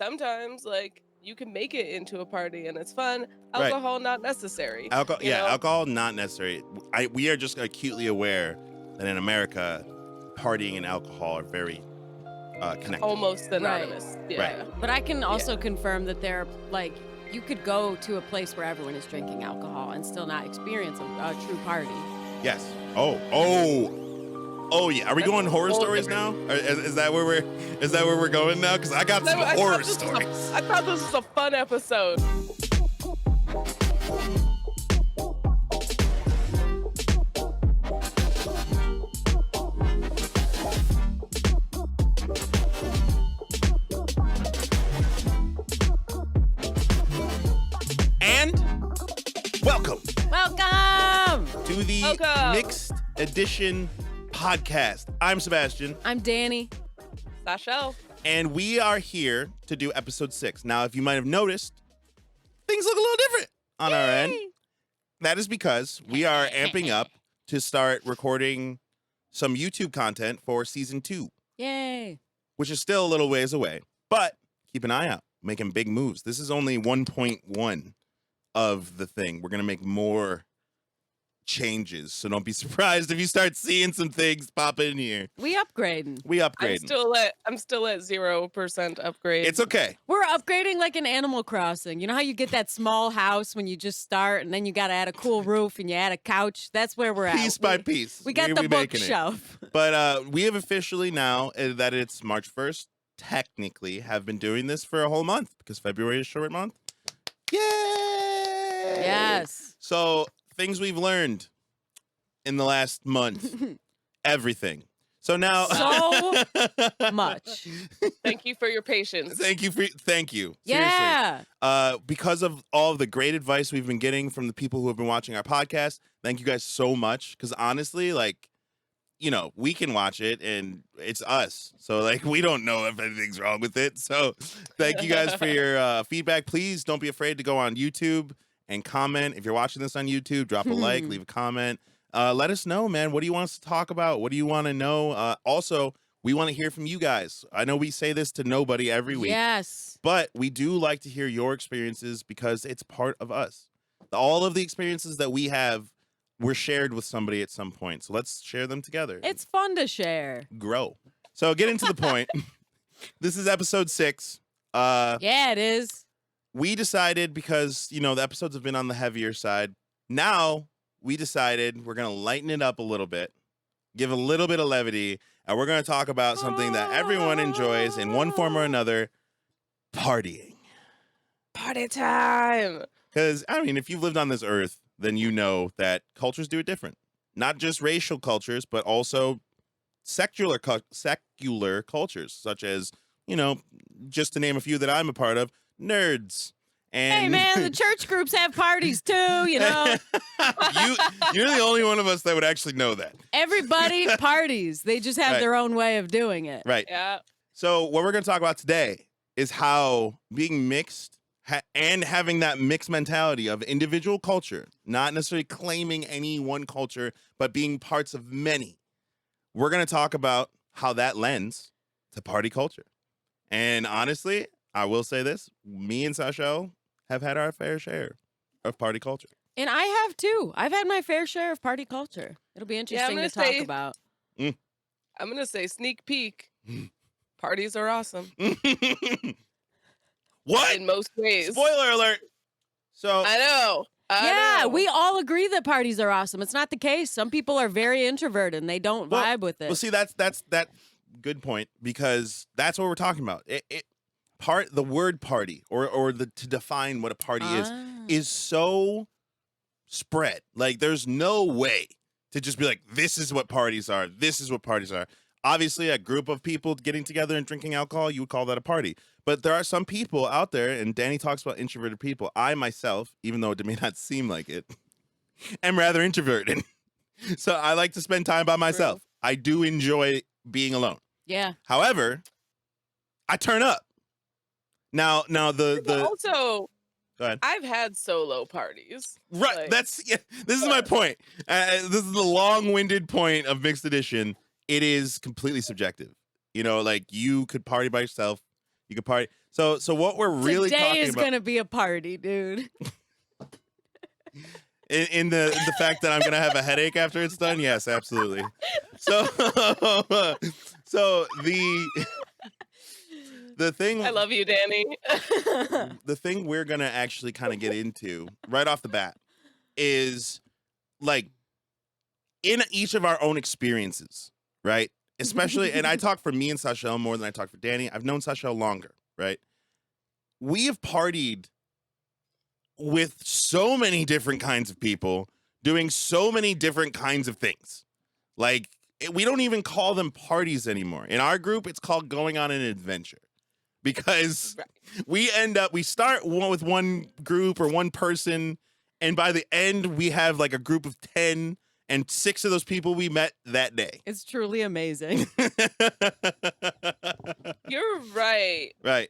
sometimes like you can make it into a party and it's fun. Right. Alcohol not necessary. Alcohol, you know? alcohol not necessary. We are just acutely aware that in America, partying and alcohol are very connected. Almost synonymous. Yeah. Right. But I can also confirm that there, like, you could go to a place where everyone is drinking alcohol and still not experience a true party. Yes. Oh yeah. Are we going horror stories now? Is that where we're going now? Because I got some horror stories. I thought this was a fun episode. And welcome to the Mixed Edition podcast. I'm Sebastian. I'm Dani. Sashel. And we are here to do episode 6. Now, if you might have noticed, things look a little different on our end. That is because we are amping up to start recording some YouTube content for season 2. Yay. Which is still a little ways away. But keep an eye out, making big moves. This is only 1.1 of the thing. We're going to make more changes, so don't be surprised if you start seeing some things pop in here. We upgrading. I'm still at 0% upgrade. It's okay. We're upgrading like an Animal Crossing. You know how you get that small house when you just start and then you got to add a cool roof and you add a couch? That's where we're at. Piece by piece. We got the bookshelf. But we have officially now, that it's March 1st, technically have been doing this for a whole month because February is short month. Yay! Yes. So things we've learned in the last month. Everything. So now so much. Thank you for your patience. Thank you. Yeah. Seriously. Because of all of the great advice we've been getting from the people who have been watching our podcast, thank you guys so much. Because honestly, like, you know, we can watch it and it's us. So like, we don't know if anything's wrong with it. So thank you guys for your feedback. Please don't be afraid to go on YouTube and comment. If you're watching this on YouTube, drop a like, leave a comment. Let us know, man. What do you want us to talk about? What do you want to know? Also, we want to hear from you guys. I know we say this to nobody every week. Yes. But we do like to hear your experiences because it's part of us. All of the experiences that we have were shared with somebody at some point. So let's share them together. It's fun to share. Grow. So getting to the point. This is episode 6. Yeah, it is. We decided because, you know, the episodes have been on the heavier side. Now we decided we're going to lighten it up a little bit, give a little bit of levity, and we're going to talk about something that everyone enjoys in one form or another, partying. Party time. Because, I mean, if you've lived on this earth, then you know that cultures do it different. Not just racial cultures, but also secular cultures, such as, you know, just to name a few that I'm a part of, nerds. And hey, man, the church groups have parties too, you know. You're the only one of us that would actually know that. Everybody parties. They just have their own way of doing it. Right. Yeah. So what we're going to talk about today is how being mixed and having that mixed mentality of individual culture, not necessarily claiming any one culture, but being parts of many. We're going to talk about how that lends to party culture. And honestly, I will say this, me and Sashel have had our fair share of party culture. And I have too. I've had my fair share of party culture. It'll be interesting to talk about. I'm going to say sneak peek. Parties are awesome. What? In most ways. Spoiler alert. So I know. Yeah, we all agree that parties are awesome. It's not the case. Some people are very introverted and they don't vibe with it. Well, see, that's that good point, because that's what we're talking about. The word party or to define what a party is so spread. Like, there's no way to just be like, this is what parties are. This is what parties are. Obviously, a group of people getting together and drinking alcohol, you would call that a party. But there are some people out there, and Dani talks about introverted people. I myself, even though it may not seem like it, am rather introverted. So I like to spend time by myself. I do enjoy being alone. Yeah. However, I turn up. Now the also, go ahead. I've had solo parties. Right. This is my point. This is the long-winded point of Mixed Edition. It is completely subjective. You know, like, you could party by yourself. You could party. So what we're really Today talking is about gonna be a party, dude. in the fact that I'm gonna have a headache after it's done. Yes, absolutely. So so the thing I love you, Dani. the thing we're gonna actually kind of get into right off the bat is like in each of our own experiences, right? Especially, and I talk for me and Sashel more than I talk for Dani. I've known Sashel longer, right? We have partied with so many different kinds of people doing so many different kinds of things. Like, we don't even call them parties anymore. In our group, it's called going on an adventure because we start with one group or one person, and by the end, we have like a group of 10, and 6 of those people we met that day. It's truly amazing. You're right. Right.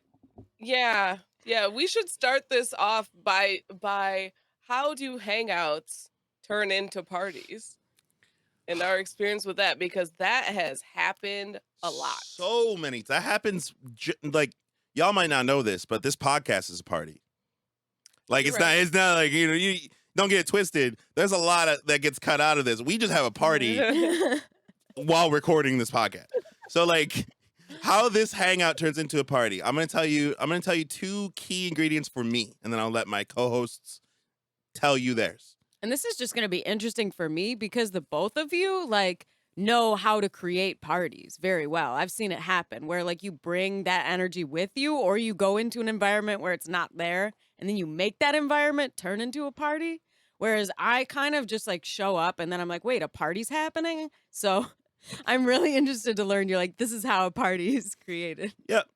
Yeah. Yeah. We should start this off by how do hangouts turn into parties and our experience with that, because that has happened a lot. So many. That happens. Like, y'all might not know this, but this podcast is a party. Like, You're it's right. not like, you don't get it twisted. There's a lot that gets cut out of this. We just have a party while recording this podcast. So like how this hangout turns into a party. I'm gonna tell you 2 key ingredients for me, and then I'll let my co-hosts tell you theirs. And this is just going to be interesting for me because the both of you like know how to create parties very well. I've seen it happen where like you bring that energy with you or you go into an environment where it's not there and then you make that environment turn into a party. Whereas I kind of just like show up and then I'm like, wait, a party's happening? So I'm really interested to learn. You're like, this is how a party is created. Yep.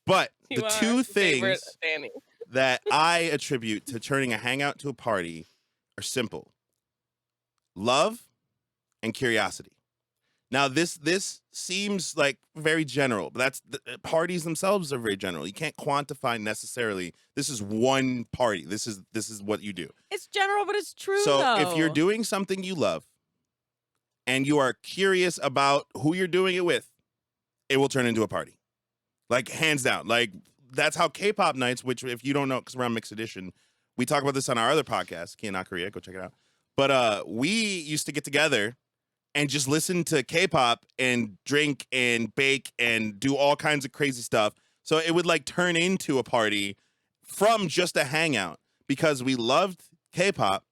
But You the are 2 favorite things Dani. that I attribute to turning a hangout to a party are simple: love and curiosity. Now, this seems like very general, but parties themselves are very general. You can't quantify necessarily. This is one party. This is what you do. It's general, but it's true. So though. if you're doing something you love and you are curious about who you're doing it with, it will turn into a party. Like, hands down. Like, that's how K-pop nights, which if you don't know, because we're on Mixed Edition, we talk about this on our other podcast, Kia Na Korea, go check it out. But we used to get together and just listen to K-pop and drink and bake and do all kinds of crazy stuff. So it would like turn into a party from just a hangout because we loved K-pop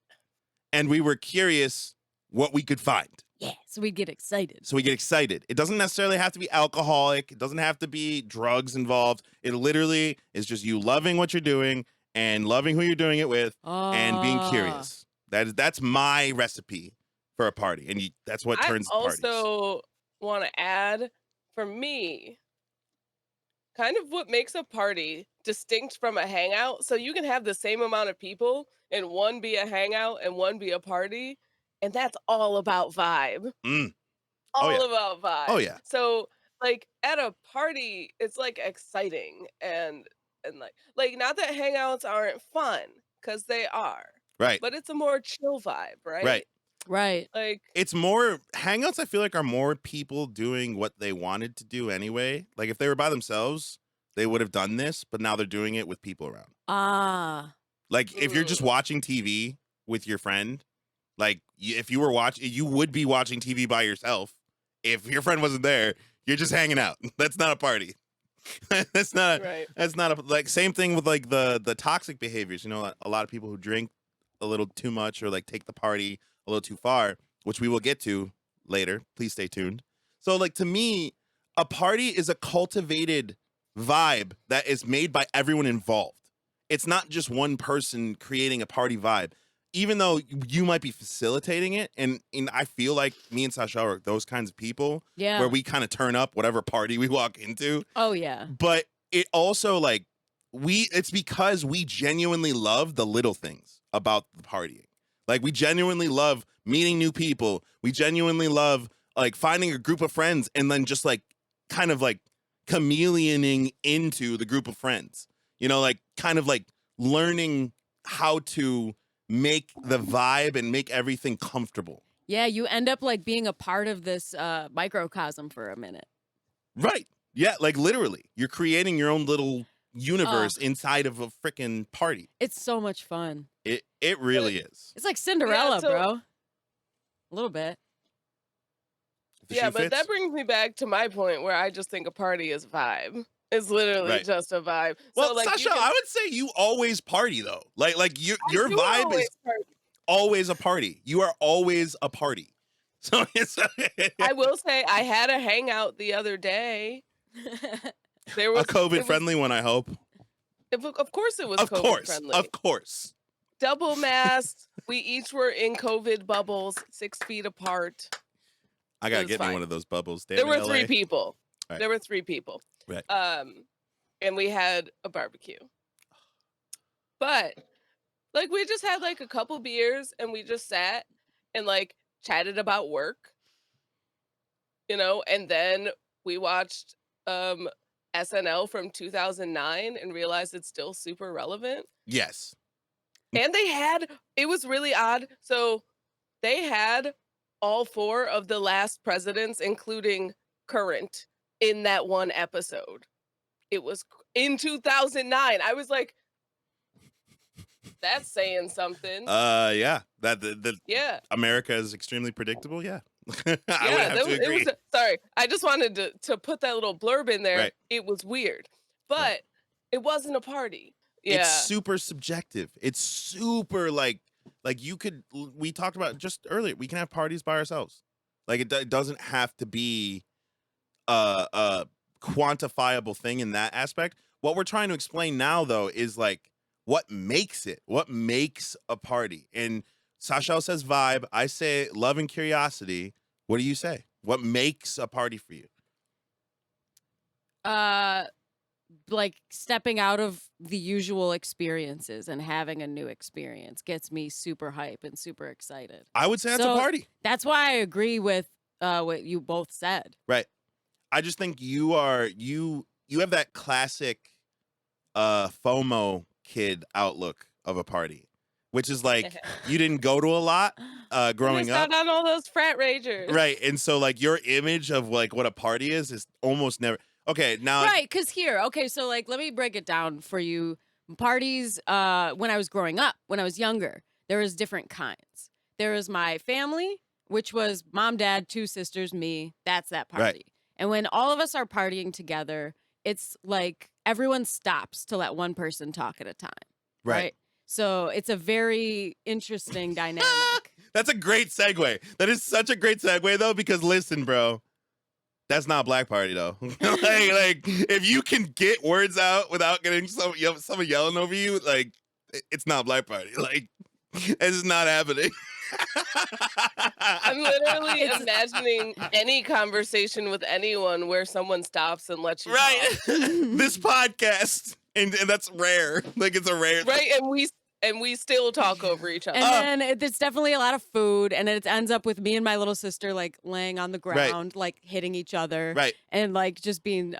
and we were curious what we could find. Yeah, so we get excited. It doesn't necessarily have to be alcoholic. It doesn't have to be drugs involved. It literally is just you loving what you're doing and loving who you're doing it with and being curious. That's my recipe for a party, and that's what turns parties. I also want to add, for me, kind of what makes a party distinct from a hangout. So you can have the same amount of people and one be a hangout and one be a party, and that's all about vibe. Mm. All about vibe. Oh yeah. So like at a party, it's like exciting and like not that hangouts aren't fun, because they are. Right. But it's a more chill vibe, right? Right. Right. Like It's more hangouts. I feel like are more people doing what they wanted to do anyway. Like if they were by themselves, they would have done this, but now they're doing it with people around. Like if you're just watching TV with your friend, like if you were you would be watching TV by yourself. If your friend wasn't there, you're just hanging out. That's not a party. That's not. right. That's not a like. Same thing with like the toxic behaviors. You know, a lot of people who drink a little too much or like take the party a little too far, which we will get to later. Please stay tuned. So like to me, a party is a cultivated vibe that is made by everyone involved. It's not just one person creating a party vibe. Even though you might be facilitating it, and I feel like me and Sasha are those kinds of people where we kind of turn up whatever party we walk into. Oh yeah. But it also like it's because we genuinely love the little things about the partying. Like we genuinely love meeting new people. We genuinely love like finding a group of friends and then just like kind of like chameleoning into the group of friends. You know, like kind of like learning how to make the vibe and make everything comfortable. Yeah, you end up like being a part of this microcosm for a minute. Right. Yeah, like literally. You're creating your own little universe inside of a freaking party. It's so much fun. It really is. It's like Cinderella, so- bro. A little bit. If the Yeah, shoe but fits. that brings me back to my point where I just think a party is vibe. It's literally Right. just a vibe. Well, so, like, Sasha, I would say you always party though. Like your do vibe always is party. always a party. You are always a party. So it's I will say I had a hangout the other day. There a was COVID friendly one, I hope. Of course it was Of COVID course. friendly. Of course. Double masked. We each were in COVID bubbles, 6 feet apart. I gotta was get me fine. one of those bubbles. There were 3 people. Right. There were 3 people. Right. And we had a barbecue. But like we just had like a couple beers and we just sat and like chatted about work. And then we watched SNL from 2009 and realized it's still super relevant. Yes. And it was really odd. So they had all 4 of the last presidents, including current, in that one episode. It was in 2009. I was like, that's saying something. Yeah. That Yeah. America is extremely predictable. Yeah. I would Yeah, have to agree. sorry. I just wanted to put that little blurb in there. Right. It was weird. But Right. it wasn't a party. Yeah. It's super subjective. It's super like we talked about just earlier. We can have parties by ourselves. Like it doesn't have to be a quantifiable thing in that aspect. What we're trying to explain now though is like what makes a party. And Sashel says vibe. I say love and curiosity. What do you say? What makes a party for you? Like stepping out of the usual experiences and having a new experience gets me super hype and super excited. I would say that's So- a party. That's why I agree with what you both said. Right. I just think you have that classic FOMO kid outlook of a party, which is like you didn't go to a lot growing Missed up. out on all those frat ragers. Right. And so like your image of like what a party is almost never okay, now Right, because so like let me break it down for you. Parties, when I was growing up, when I was younger, there was different kinds. There was my family, which was mom, dad, 2 sisters, me. That's that party. Right. And when all of us are partying together, it's like everyone stops to let one person talk at a time. Right. So it's a very interesting dynamic. That's a great segue. That is such a great segue though, because listen, bro. That's not Black Party though. like if you can get words out without getting someone yelling over you, like it's not Black Party. Like it's not happening. I'm literally imagining any conversation with anyone where someone stops and lets you right. talk. This podcast, and that's rare. Like it's a rare. Right, and we still talk over each other. And then it's definitely a lot of food, and it ends up with me and my little sister like laying on the ground, like hitting each other, Right. and like just being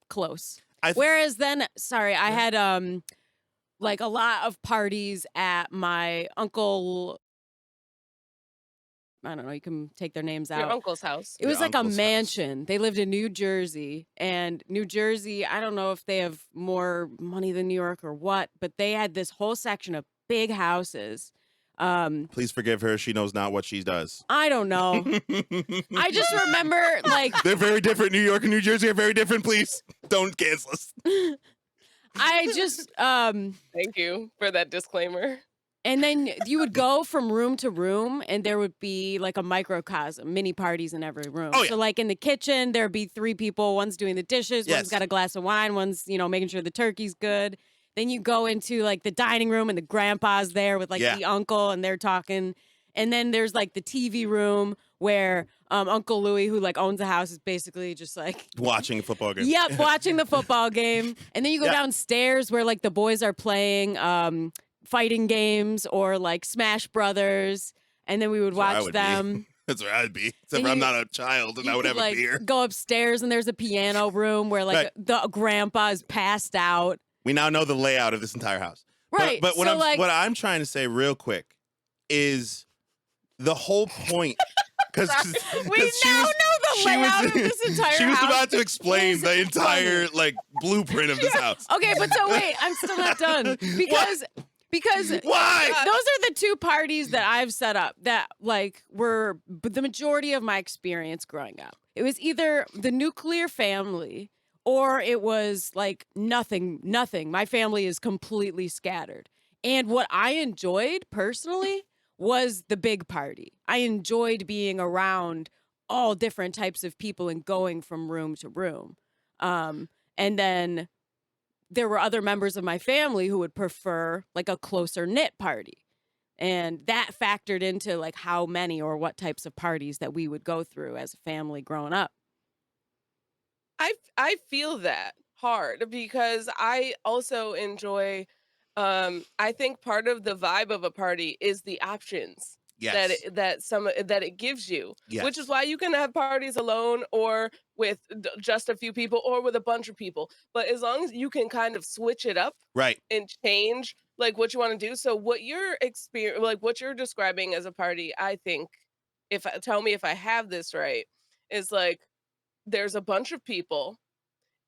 close. I Whereas then, I had like a lot of parties at my uncle. I don't know. You can take their names Your out. uncle's house. It was Your like a uncle's house. mansion. They lived in New Jersey, and New Jersey, I don't know if they have more money than New York or what, but they had this whole section of big houses. Please forgive her. She knows not what she does. I don't know. I just remember like They're very different. New York and New Jersey are very different. Please don't cancel us. I just Thank you for that disclaimer. and then you would go from room to room and there would be like a microcosm, mini parties in every room. Oh, yeah. So like in the kitchen, there'd be 3 people, one's doing the dishes, Yes. one's got a glass of wine, one's, making sure the turkey's good. Then you go into like the dining room and the grandpa's there with like Yeah. the uncle and they're talking. And then there's like the TV room where Uncle Louie, who like owns the house, is basically just like Watching a football game. yep, watching the football game. And then you go Yeah. downstairs where like the boys are playing fighting games or like Smash Brothers. And then we would That's where I watch would be. them. That's where I'd be. Except And for I'm you- not a child and You I would could, have a like, beer. go upstairs and there's a piano room where like Right. the grandpa is passed out. We now know the layout of this entire house. Right. But what so like what I'm trying to say real quick is the whole point. Because we now know the the layout of this entire she was house about to explain is the entire funny. like blueprint of this house. Okay, but so wait, I'm still not done because Why? those are the two parties that I've set up that like were the majority of my experience growing up. It was either the nuclear family or it was like nothing. My family is completely scattered. And what I enjoyed personally was the big party. I enjoyed being around all different types of people and going from room to room. And then there were other members of my family who would prefer like a closer knit party. And that factored into like how many or what types of parties that we would go through as a family growing up. I feel that hard because I also enjoy I think part of the vibe of a party is the options that Yes. that it gives you, which is Yes. why you can have parties alone or with just a few people or with a bunch of people. But as long as you can kind of switch it up Right. and change like what you want to do. So what you're like what you're describing as a party, I think if tell me if I have this right, is like there's a bunch of people,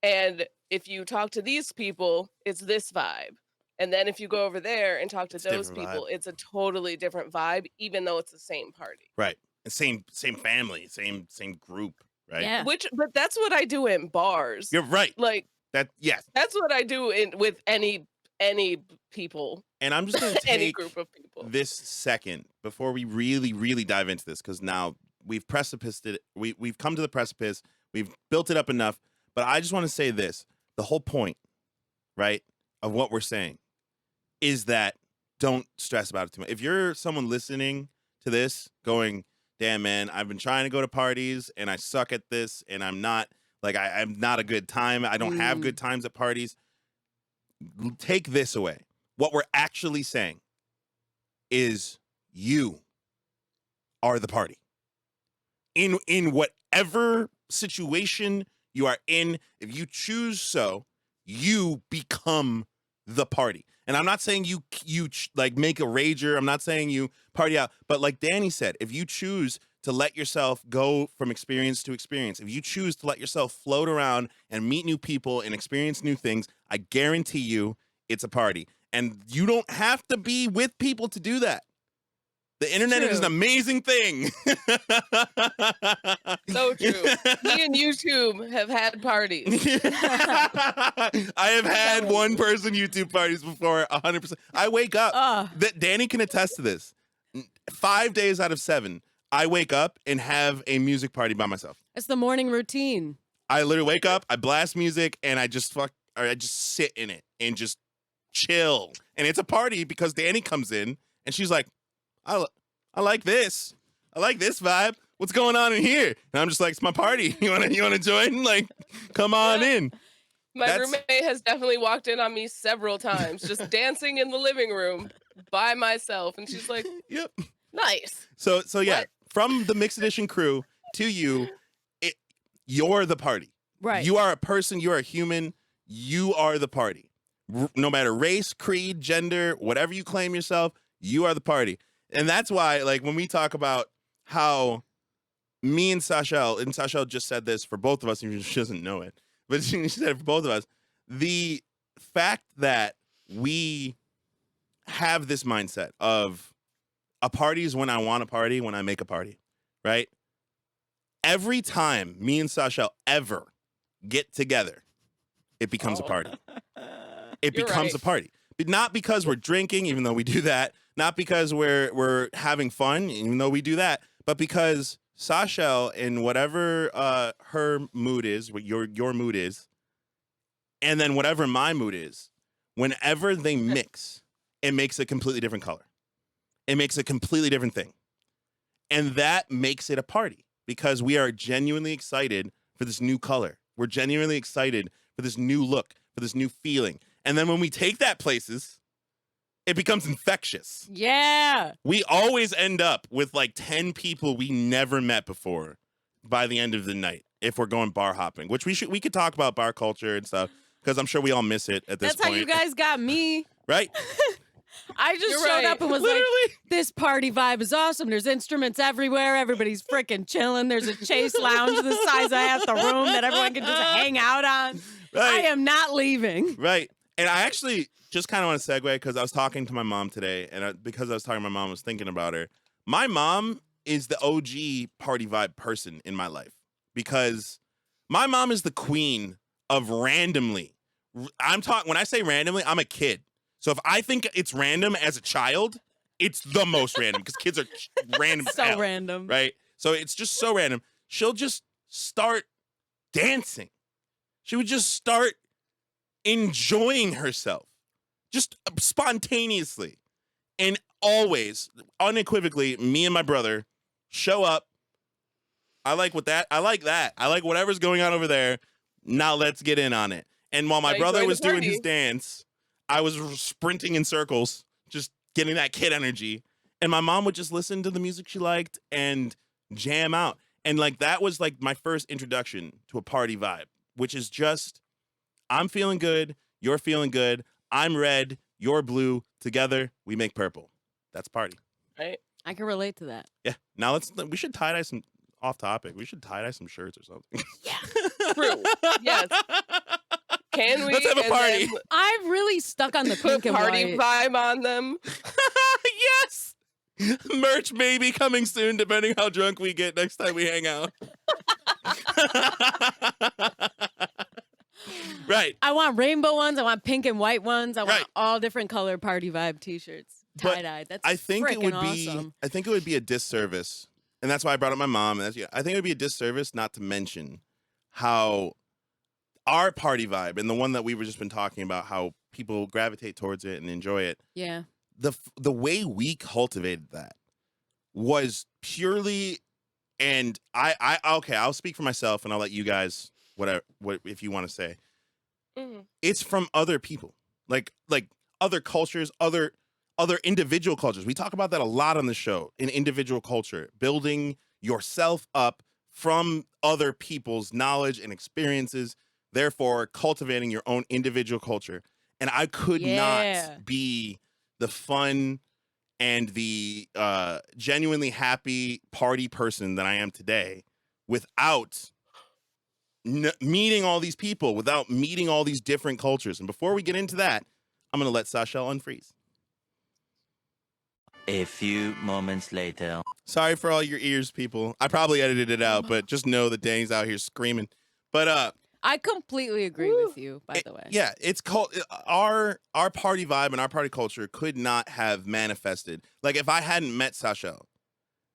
and if you talk to these people, it's this vibe. And then if you go over there and talk to It's a those different vibe. people, it's a totally different vibe, even though it's the same party. Right. And same family, same group, right? Yeah. But that's what I do in bars. You're right. Like Yes. that's what I do in with any people, And I'm just gonna any take group of people. this second before we really dive into this, because now we've precipiced it. We've come to the precipice. We've built it up enough. But I just want to say this: the whole point, right, of what we're saying is that don't stress about it too much. If you're someone listening to this, going, "Damn, man, I've been trying to go to parties and I suck at this, and I'm not like I'm not a good time. I don't have good times at parties." Take this away. What we're actually saying is you are the party. In whatever situation you are in, if you choose so, you become the party. And I'm not saying you like make a rager. I'm not saying you party out. But like Dani said, if you choose to let yourself go from experience to experience, if you choose to let yourself float around and meet new people and experience new things, I guarantee you it's a party. And you don't have to be with people to do that. The internet is an amazing thing. So true. Me and YouTube have had parties. I have had one person YouTube parties before, 100%. I wake up. That Dani can attest to this. 5 days out of 7, I wake up and have a music party by myself. It's the morning routine. I literally wake up, I blast music, and I just sit in it and just chill. And it's a party because Dani comes in and she's like, I like this. I like this vibe. What's going on in here? And I'm just like, it's my party. You wanna join? Like, come on in. My roommate has definitely walked in on me several times, just dancing in the living room by myself, and she's like, "Yep, nice." So yeah, What? from the Mixed Edition crew to you, you're the party. Right. You are a person. You are a human. You are the party. No matter race, creed, gender, whatever you claim yourself, you are the party. And that's why, like, when we talk about how me and Sashel just said this for both of us, and she doesn't know it, but she said it for both of us, the fact that we have this mindset of a party is when I want a party, when I make a party, right? Every time me and Sashel ever get together, it becomes a party. It You're becomes right. a party. But not because we're drinking, even though we do that. Not because we're having fun, even though we do that. But because Sashel, in whatever her mood is, what your mood is, and then whatever my mood is, whenever they mix, it makes a completely different color. It makes a completely different thing. And that makes it a party because we are genuinely excited for this new color. We're genuinely excited for this new look, for this new feeling. And then when we take that places, it becomes infectious. Yeah. We always end up with like 10 people we never met before by the end of the night if we're going bar hopping, which we could talk about bar culture and stuff because I'm sure we all miss it at this That's point. how you guys got me. Right? I just You're showed right. up and was like, this party vibe is awesome. There's instruments everywhere. Everybody's freaking chilling. There's a Chase lounge the size of half the room that everyone can just hang out on. I am not leaving. Right. And I actually just kind of want to segue because I was talking to my mom today, and because I was talking to my mom, I was thinking about her. My mom is the OG party vibe person in my life because my mom is the queen of randomly. I'm talking when I say randomly, I'm a kid. So if I think it's random as a child, it's the most random because kids are random. So as hell, random. right? So it's just so random. She'll just start dancing. She would just start enjoying herself, just spontaneously. And always, unequivocally, me and my brother show up. I like that. I like whatever's going on over there. Now let's get in on it. And while my Now brother join the was doing his party. dance, I was sprinting in circles, just getting that kid energy. And my mom would just listen to the music she liked and jam out. And like that was like my first introduction to a party vibe, which is just I'm feeling good, you're feeling good, I'm red, you're blue, together we make purple. That's party. Right. I can relate to that. Yeah. Now we should tie-dye some off topic. We should tie-dye some shirts or something. True. Yes. Can we? Let's have a And party. then I'm really stuck on the put pink and party white. vibe on them. Yes. Merch maybe coming soon, depending how drunk we get next time we hang out. Right. I want rainbow ones. I want pink and white ones. I want Right. all different color party vibe T-shirts, But tie-dyed. That's I think it freaking would be awesome. I think it would be a disservice. And that's why I brought up my mom. And I think it would be a disservice not to mention how our party vibe and the one that we were just been talking about, how people gravitate towards it and enjoy it. Yeah. The way we cultivated that was purely, and I okay, I'll speak for myself and I'll let you guys what if you want to say. Mhm. It's from other people, like other cultures, other individual cultures. We talk about that a lot on the show, in individual culture, building yourself up from other people's knowledge and experiences, therefore cultivating your own individual culture. And I could Yeah. not be the fun and the genuinely happy party person that I am today without meeting all these people, without meeting all these different cultures. And before we get into that, I'm going to let Sashel unfreeze. A few moments later. Sorry for all your ears, people. I probably edited it out, but just know that Dani's out here screaming. But I completely agree with you, by the way. yeah, it's called our party vibe and our party culture could not have manifested. Like if I hadn't met Sashel,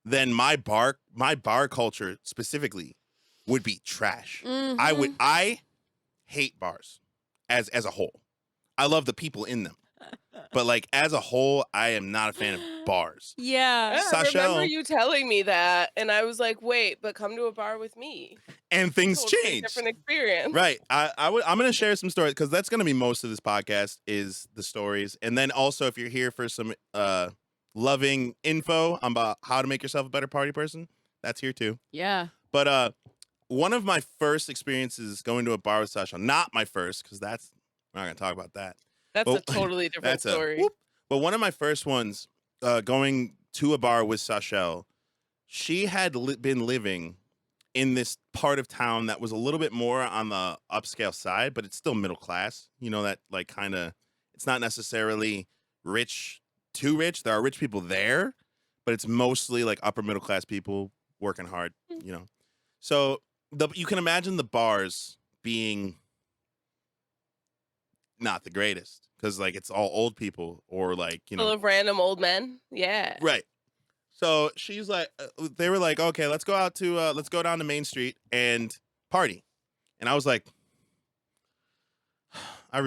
then my bar culture specifically would be trash. Mhm. I hate bars as a whole. I love the people in them. But like as a whole, I am not a fan of bars. Yeah. Yeah, I remember Sashel- you telling me that, and I was like, "Wait, but come to a bar with me." And things Totally change. different experience. Right. I'm going to share some stories because that's going to be most of this podcast is the stories. And then also if you're here for some loving info about how to make yourself a better party person, that's here too. Yeah. But one of my first experiences going to a bar with Sasha, not my first because we're not going to talk about that. That's Well, a totally different That's story. But one of my first ones going to a bar with Sashel, she had been living in this part of town that was a little bit more on the upscale side, but it's still middle class. You know, that like kind of, it's not necessarily rich, too rich. There are rich people there, but it's mostly like upper middle class people working hard, you know. So you can imagine the bars being not the greatest because like it's all old people or like, you know. Full of random old men. Yeah. Right. So she's like, they were like, okay, let's go down to Main Street and party. And I was like, I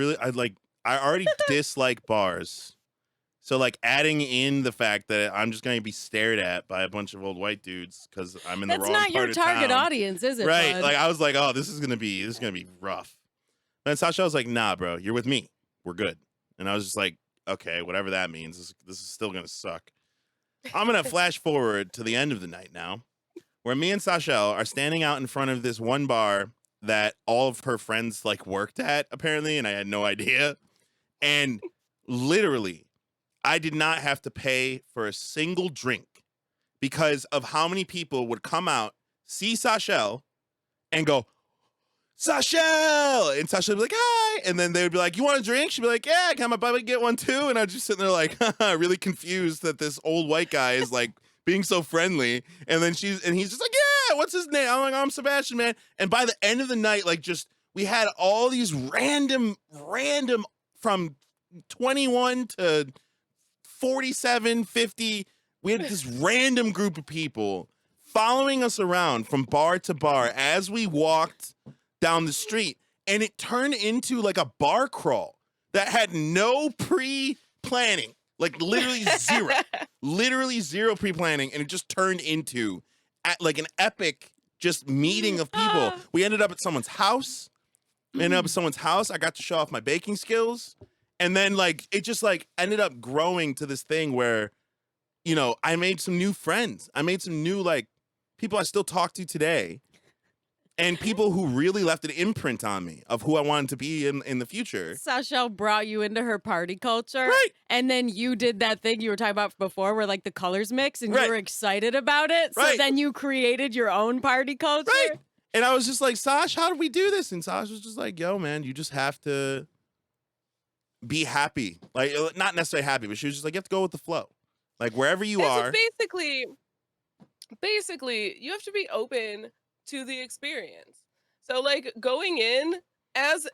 already dislike bars. So like adding in the fact that I'm just going to be stared at by a bunch of old white dudes because I'm in the That's wrong not your part of target town. audience, is it? Right. bud? Like I was like, oh, this is going to be rough. And Sasha was like, nah, bro, you're with me. We're good. And I was just like, okay, whatever that means. This is still going to suck. I'm going to flash forward to the end of the night now, where me and Sashel are standing out in front of this one bar that all of her friends like worked at, apparently, and I had no idea. And literally, I did not have to pay for a single drink because of how many people would come out, see Sashel, and go, Sashel! And Sashel would be like, hi! And then they would be like, you want a drink? She'd be like, yeah, can my buddy get one too? And I'd just sit there like, really confused that this old white guy is like being so friendly. And then he's just like, yeah, what's his name? I'm like, I'm Sebastian, man. And by the end of the night, like we had all these random from 21 to 47, 50, we had this random group of people following us around from bar to bar as we walked down the street. And it turned into like a bar crawl that had no pre-planning, like literally zero pre-planning. And it just turned into like an epic just meeting of people. We ended up at someone's house. I got to show off my baking skills. And then like it just like ended up growing to this thing where, you know, I made some new friends. I made some new like people I still talk to today. And people who really left an imprint on me of who I wanted to be in the future. Sashel brought you into her party culture. Right. And then you did that thing you were talking about before where like the colors mix and Right. you were excited about it. So Right. then you created your own party culture. Right. And I was just like, Sash, how did we do this? And Sash was just like, yo, man, you just have to be happy. Like, not necessarily happy, but she was just like, you have to go with the flow. Like, wherever you are. So basically, you have to be open to the experience. So like going in as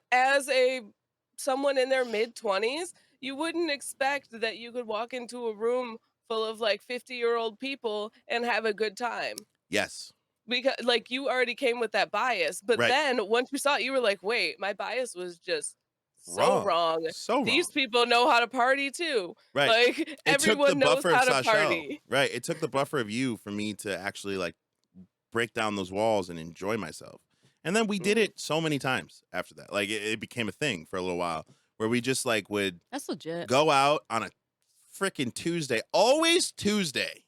someone in their mid-20s, you wouldn't expect that you could walk into a room full of like 50-year-old people and have a good time. Yes. Because like you already came with that bias. But Right. then once you saw it, you were like, wait, my bias was just so wrong. So These wrong. people know how to party too. Right. Like everyone knows how to party. Right. It took the buffer of you for me to actually like break down those walls and enjoy myself. And then we did it so many times after that. Like it became a thing for a little while where we just like would That's legit. go out on a freaking Tuesday, always Tuesday.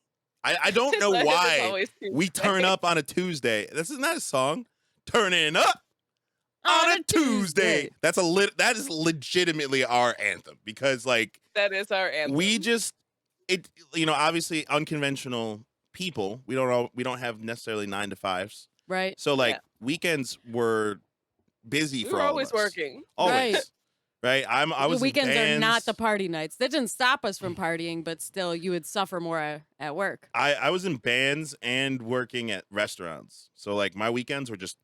I don't know It's why always we turn up on a Tuesday. This isn't that a song? Turning up on a Tuesday. That is legitimately our anthem because like That is our anthem. we just obviously unconventional people. We don't have necessarily 9 to 5s. Right. So like Yeah. weekends were busy We for were all always of us. working. Always. Right. I was The weekends in are not bands. the party nights. That didn't stop us from partying, but still you would suffer more at work. I was in bands and working at restaurants. So like my weekends were just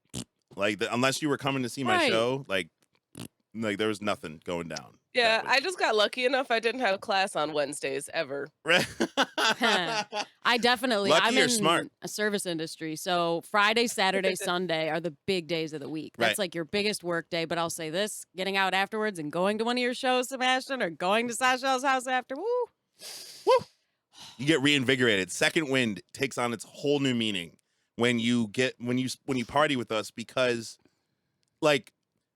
like unless you were coming to see my Right. show, like there was nothing going down. Yeah, that I just got lucky enough I didn't have class on Wednesdays ever. week. I definitely. Lucky I'm or in smart? a service industry, so Friday, Saturday, Sunday are the big days of the week. That's Right. like your biggest work day. But I'll say this: getting out afterwards and going to one of your shows, Sebastian, or going to Sashel's house after. Woo! You get reinvigorated. Second wind takes on its whole new meaning when you party with us because like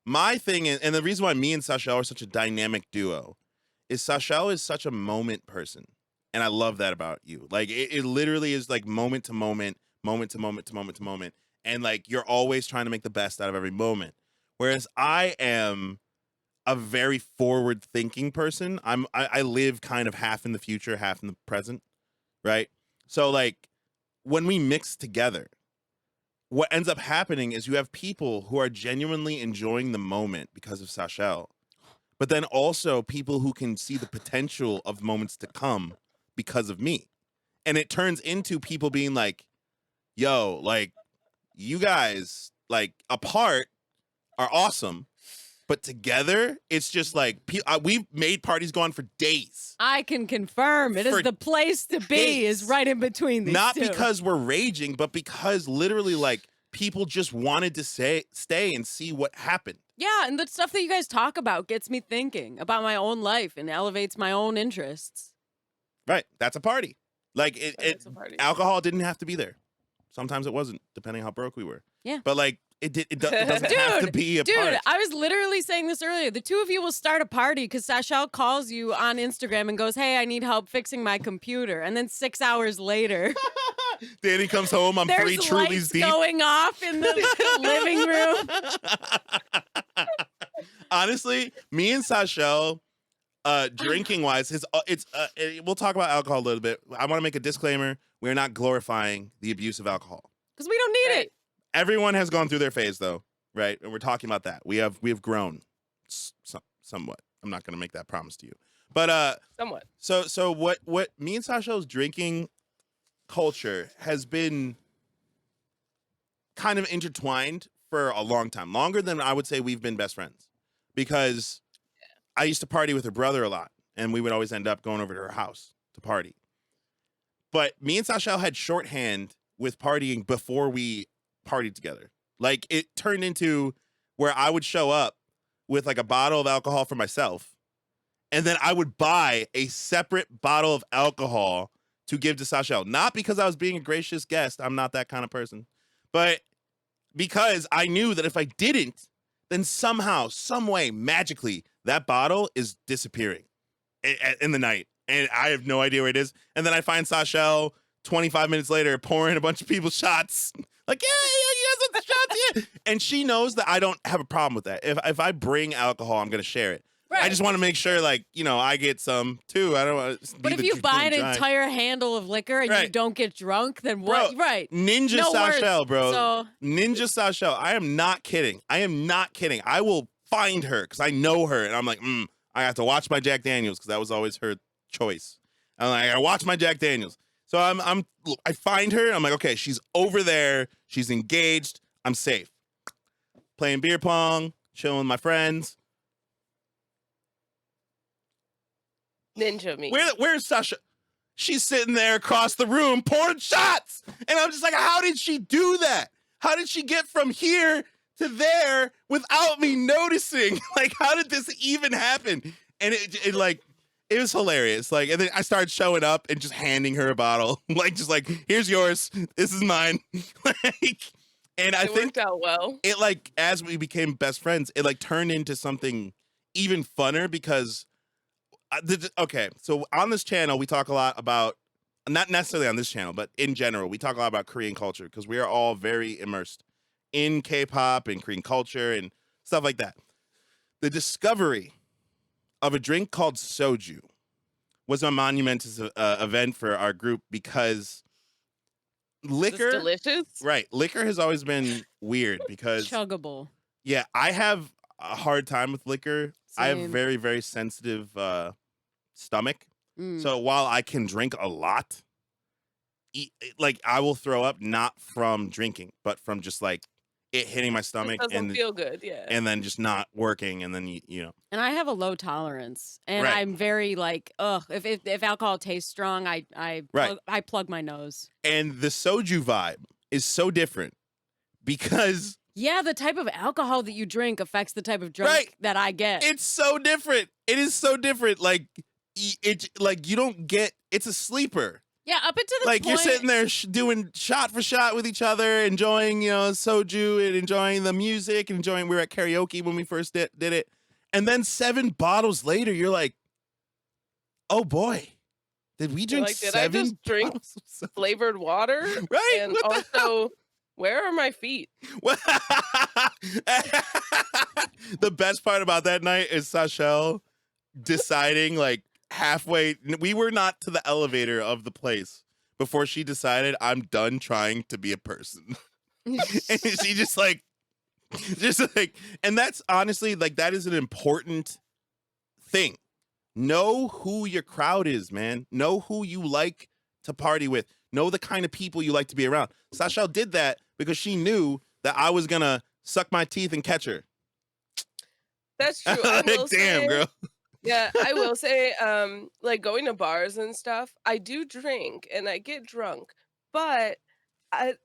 my thing is, and the reason why me and Sashel are such a dynamic duo is Sashel is such a moment person. And I love that about you. Like it literally is like moment to moment, moment to moment to moment to moment. And like you're always trying to make the best out of every moment. Whereas I am a very forward thinking person. I live kind of half in the future, half in the present. Right. So like when we mix together, what ends up happening is you have people who are genuinely enjoying the moment because of Sashel, but then also people who can see the potential of moments to come because of me. And it turns into people being like, yo, like you guys like apart are awesome, but together it's just like we've made parties go on for days. I can confirm it is For the place to be. days. Is right in between these Not two. because we're raging, but because literally like people just wanted to stay and see what happened. Yeah, and the stuff that you guys talk about gets me thinking about my own life and elevates my own interests. Right. That's a party. Like That's a party. alcohol didn't have to be there. Sometimes it wasn't, depending how broke we were. Yeah. But like it doesn't have to be a Dude, party. I was literally saying this earlier. The two of you will start a party because Sashel calls you on Instagram and goes, "Hey, I need help fixing my computer." And then 6 hours later, Dani comes home, I'm 3 there's Trulies lights deep. going off in the living room. Honestly, me and Sashel, drinking wise, we'll talk about alcohol a little bit. I want to make a disclaimer: we're not glorifying the abuse of alcohol. Because we don't need Right. it. Everyone has gone through their phase, though, right? And we're talking about that. We have grown somewhat. I'm not going to make that promise to you, but Somewhat. so what me and Sashel's drinking culture has been kind of intertwined for a long time, longer than I would say we've been best friends, because I used to party with her brother a lot, and we would always end up going over to her house to party. But me and Sashel had shorthand with partying before we partied together. Like, it turned into where I would show up with like a bottle of alcohol for myself, and then I would buy a separate bottle of alcohol to give to Sashel. Not because I was being a gracious guest. I'm not that kind of person. But because I knew that if I didn't, then somehow, some way, magically, that bottle is disappearing in the night. And I have no idea where it is. And then I find Sashel 25 minutes later pouring a bunch of people's shots. Like, yeah, you guys have the shots, yeah. And she knows that I don't have a problem with that. If I bring alcohol, I'm going to share it. I just want to make sure, like, I get some too. I don't want to. But if you buy an entire handle of liquor and you don't get drunk, then what? Bro, Right. Ninja No Sashel, words. bro. So Ninja Sashel. I am not kidding. I will find her because I know her. And I'm like, I have to watch my Jack Daniels because that was always her choice. I'm like, I watch my Jack Daniels. So I find her. I'm like, okay, she's over there. She's engaged. I'm safe. Playing beer pong, chilling with my friends. Ninja me. Where's Sasha? She's sitting there across the room pouring shots. And I'm just like, how did she do that? How did she get from here to there without me noticing? Like, how did this even happen? And it was hilarious. Like, and then I started showing up and just handing her a bottle. Just like, here's yours. This is mine. And I think worked out well. it, as we became best friends, it turned into something even funner because okay, so on this channel, we talk a lot about, not necessarily on this channel, but in general, we talk a lot about Korean culture because we are all very immersed in K-pop and Korean culture and stuff like that. The discovery of a drink called soju was a monumentous event for our group because liquor, It's delicious. right? Liquor has always been weird because, chuggable. yeah, I have a hard time with liquor. I have Same. very, very sensitive stomach. So while I can drink a lot, I will throw up not from drinking, but from just it hitting my stomach It doesn't feel good, yeah. and then just not working, and then And I have a low tolerance, and Right. I'm very if alcohol tastes strong, I plug my nose. And the soju vibe is so different because Yeah, the type of alcohol that you drink affects the type of drink that I get. it's so different. It is so different. You don't get. It's a sleeper. Yeah, up until the point. You're sitting there doing shot for shot with each other, enjoying soju and enjoying the music and enjoying. We were at karaoke when we first did it, and then 7 bottles later, you're like, oh boy, did we drink did 7 I just drink bottles of flavored water? Right? And What the also, where are my feet? The best part about that night is Sashel deciding halfway. We were not to the elevator of the place before she decided I'm done trying to be a person. And she just and that's honestly that is an important thing. Know who your crowd is, man. Know who you like to party with. Know the kind of people you like to be around. Sashel did that because she knew that I was gonna suck my teeth and catch her. That's true. I will Damn, say, girl. Yeah, I will say, going to bars and stuff, I do drink and I get drunk, but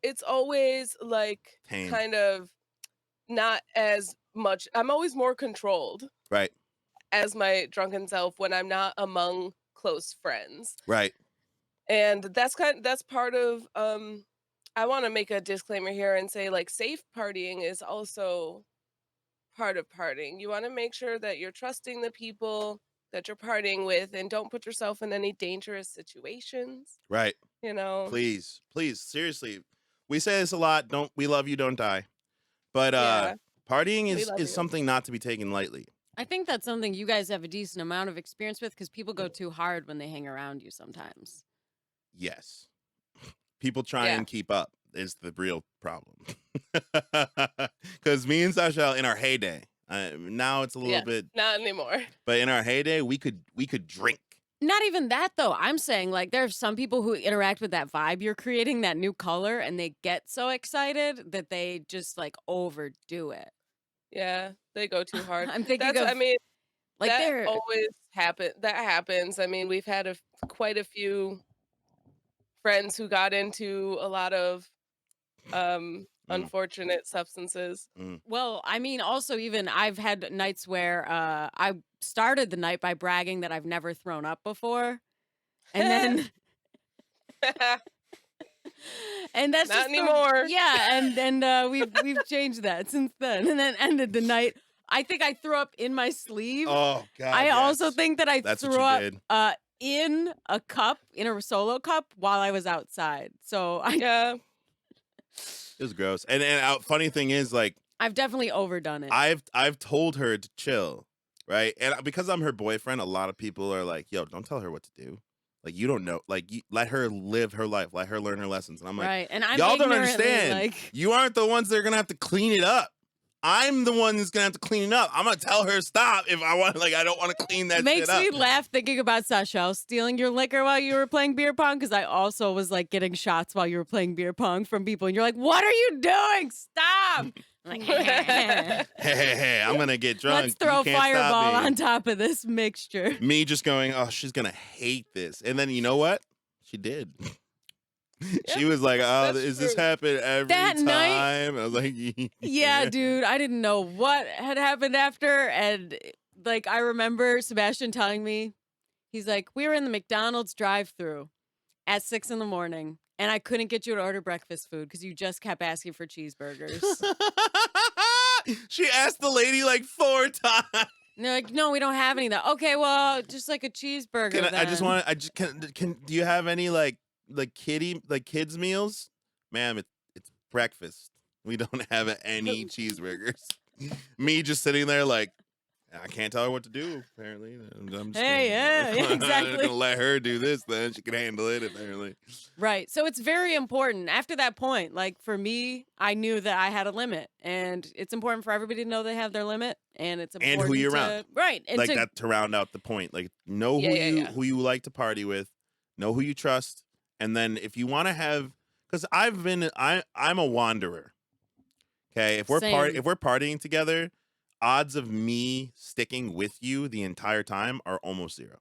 it's always Tame. kind of not as much. I'm always more controlled Right. as my drunken self when I'm not among close friends. Right. And that's part of I want to make a disclaimer here and say safe partying is also part of partying. You want to make sure that you're trusting the people that you're partying with and don't put yourself in any dangerous situations. Right. Please. Please, seriously. We say this a lot. We love you, don't die. But Yeah, partying we love you. is something not to be taken lightly. I think that's something you guys have a decent amount of experience with because people go too hard when they hang around you sometimes. Yes. People try Yeah. and keep up is the real problem. Because me and Sashel in our heyday, now it's a little Yeah. bit, Not anymore. but in our heyday, we could drink. Not even that though. I'm saying like there's some people who interact with that vibe you're creating, that new color, and they get so excited that they just like overdo it. Yeah, they go too hard. I'm thinking That's I of mean, like that they're always that happens. I mean, we've had quite a few friends who got into a lot of Mm, unfortunate substances. mm. well, I mean, also even I've had nights where I started the night by bragging that I've never thrown up before. And then and that's Not just anymore. yeah, and we've changed that since then. And then ended the night. I think I threw up in my sleeve. Oh God! I also yes. think that I That's what threw you up did. in a cup, in a solo cup while I was outside. So Yeah. It was gross. And funny thing is, like, I've definitely overdone it. I've told her to chill, right? And because I'm her boyfriend, a lot of people are like, "Yo, don't tell her what to do. Like, you don't know. Like, let her live her life. Let her learn her lessons." And I'm like, right. And I'm y'all don't ignorantly, understand. like You aren't the ones that are gonna have to clean it up. I'm the one that's gonna have to clean it up. I'm gonna tell her stop if I want. Like, I don't want to clean that makes shit up. me laugh thinking about Sashel stealing your liquor while you were playing beer pong, because I also was like getting shots while you were playing beer pong from people, and you're like, "What are you doing? Stop!" I'm like, Hey, I'm gonna get drunk. let's throw You can't Fireball stop me. on top of this mixture. Me just going, oh, she's gonna hate this. And then you know what? She did. She was like, oh, That's is this true. happen every That time? night- And I was like, Yeah, dude, I didn't know what had happened after, and like I remember Sebastian telling me, he's like, we were in the McDonald's drive-through at 6 a.m, and I couldn't get you to order breakfast food because you just kept asking for cheeseburgers. She asked the lady like 4 times. And they're like, no, we don't have any of that. Okay, well, just like a cheeseburger. Can I just then. want, I just can. Do you have any like kids meals, ma'am? It's breakfast. We don't have any cheeseburgers. Me just sitting there like, I can't tell her what to do. Apparently, I'm just Hey, yeah, I'm exactly. gonna let her do this. Then she can handle it. Apparently, Right. So it's very important. After that point, like for me, I knew that I had a limit, and it's important for everybody to know they have their limit, and it's important And who you're to, around. right, and like to, that to round out the point. Like know Yeah, yeah, yeah. who you like to party with, know who you trust, and then if you want to have, because I'm a wanderer. Okay, if we're Same. if we're partying together, odds of me sticking with you the entire time are almost zero.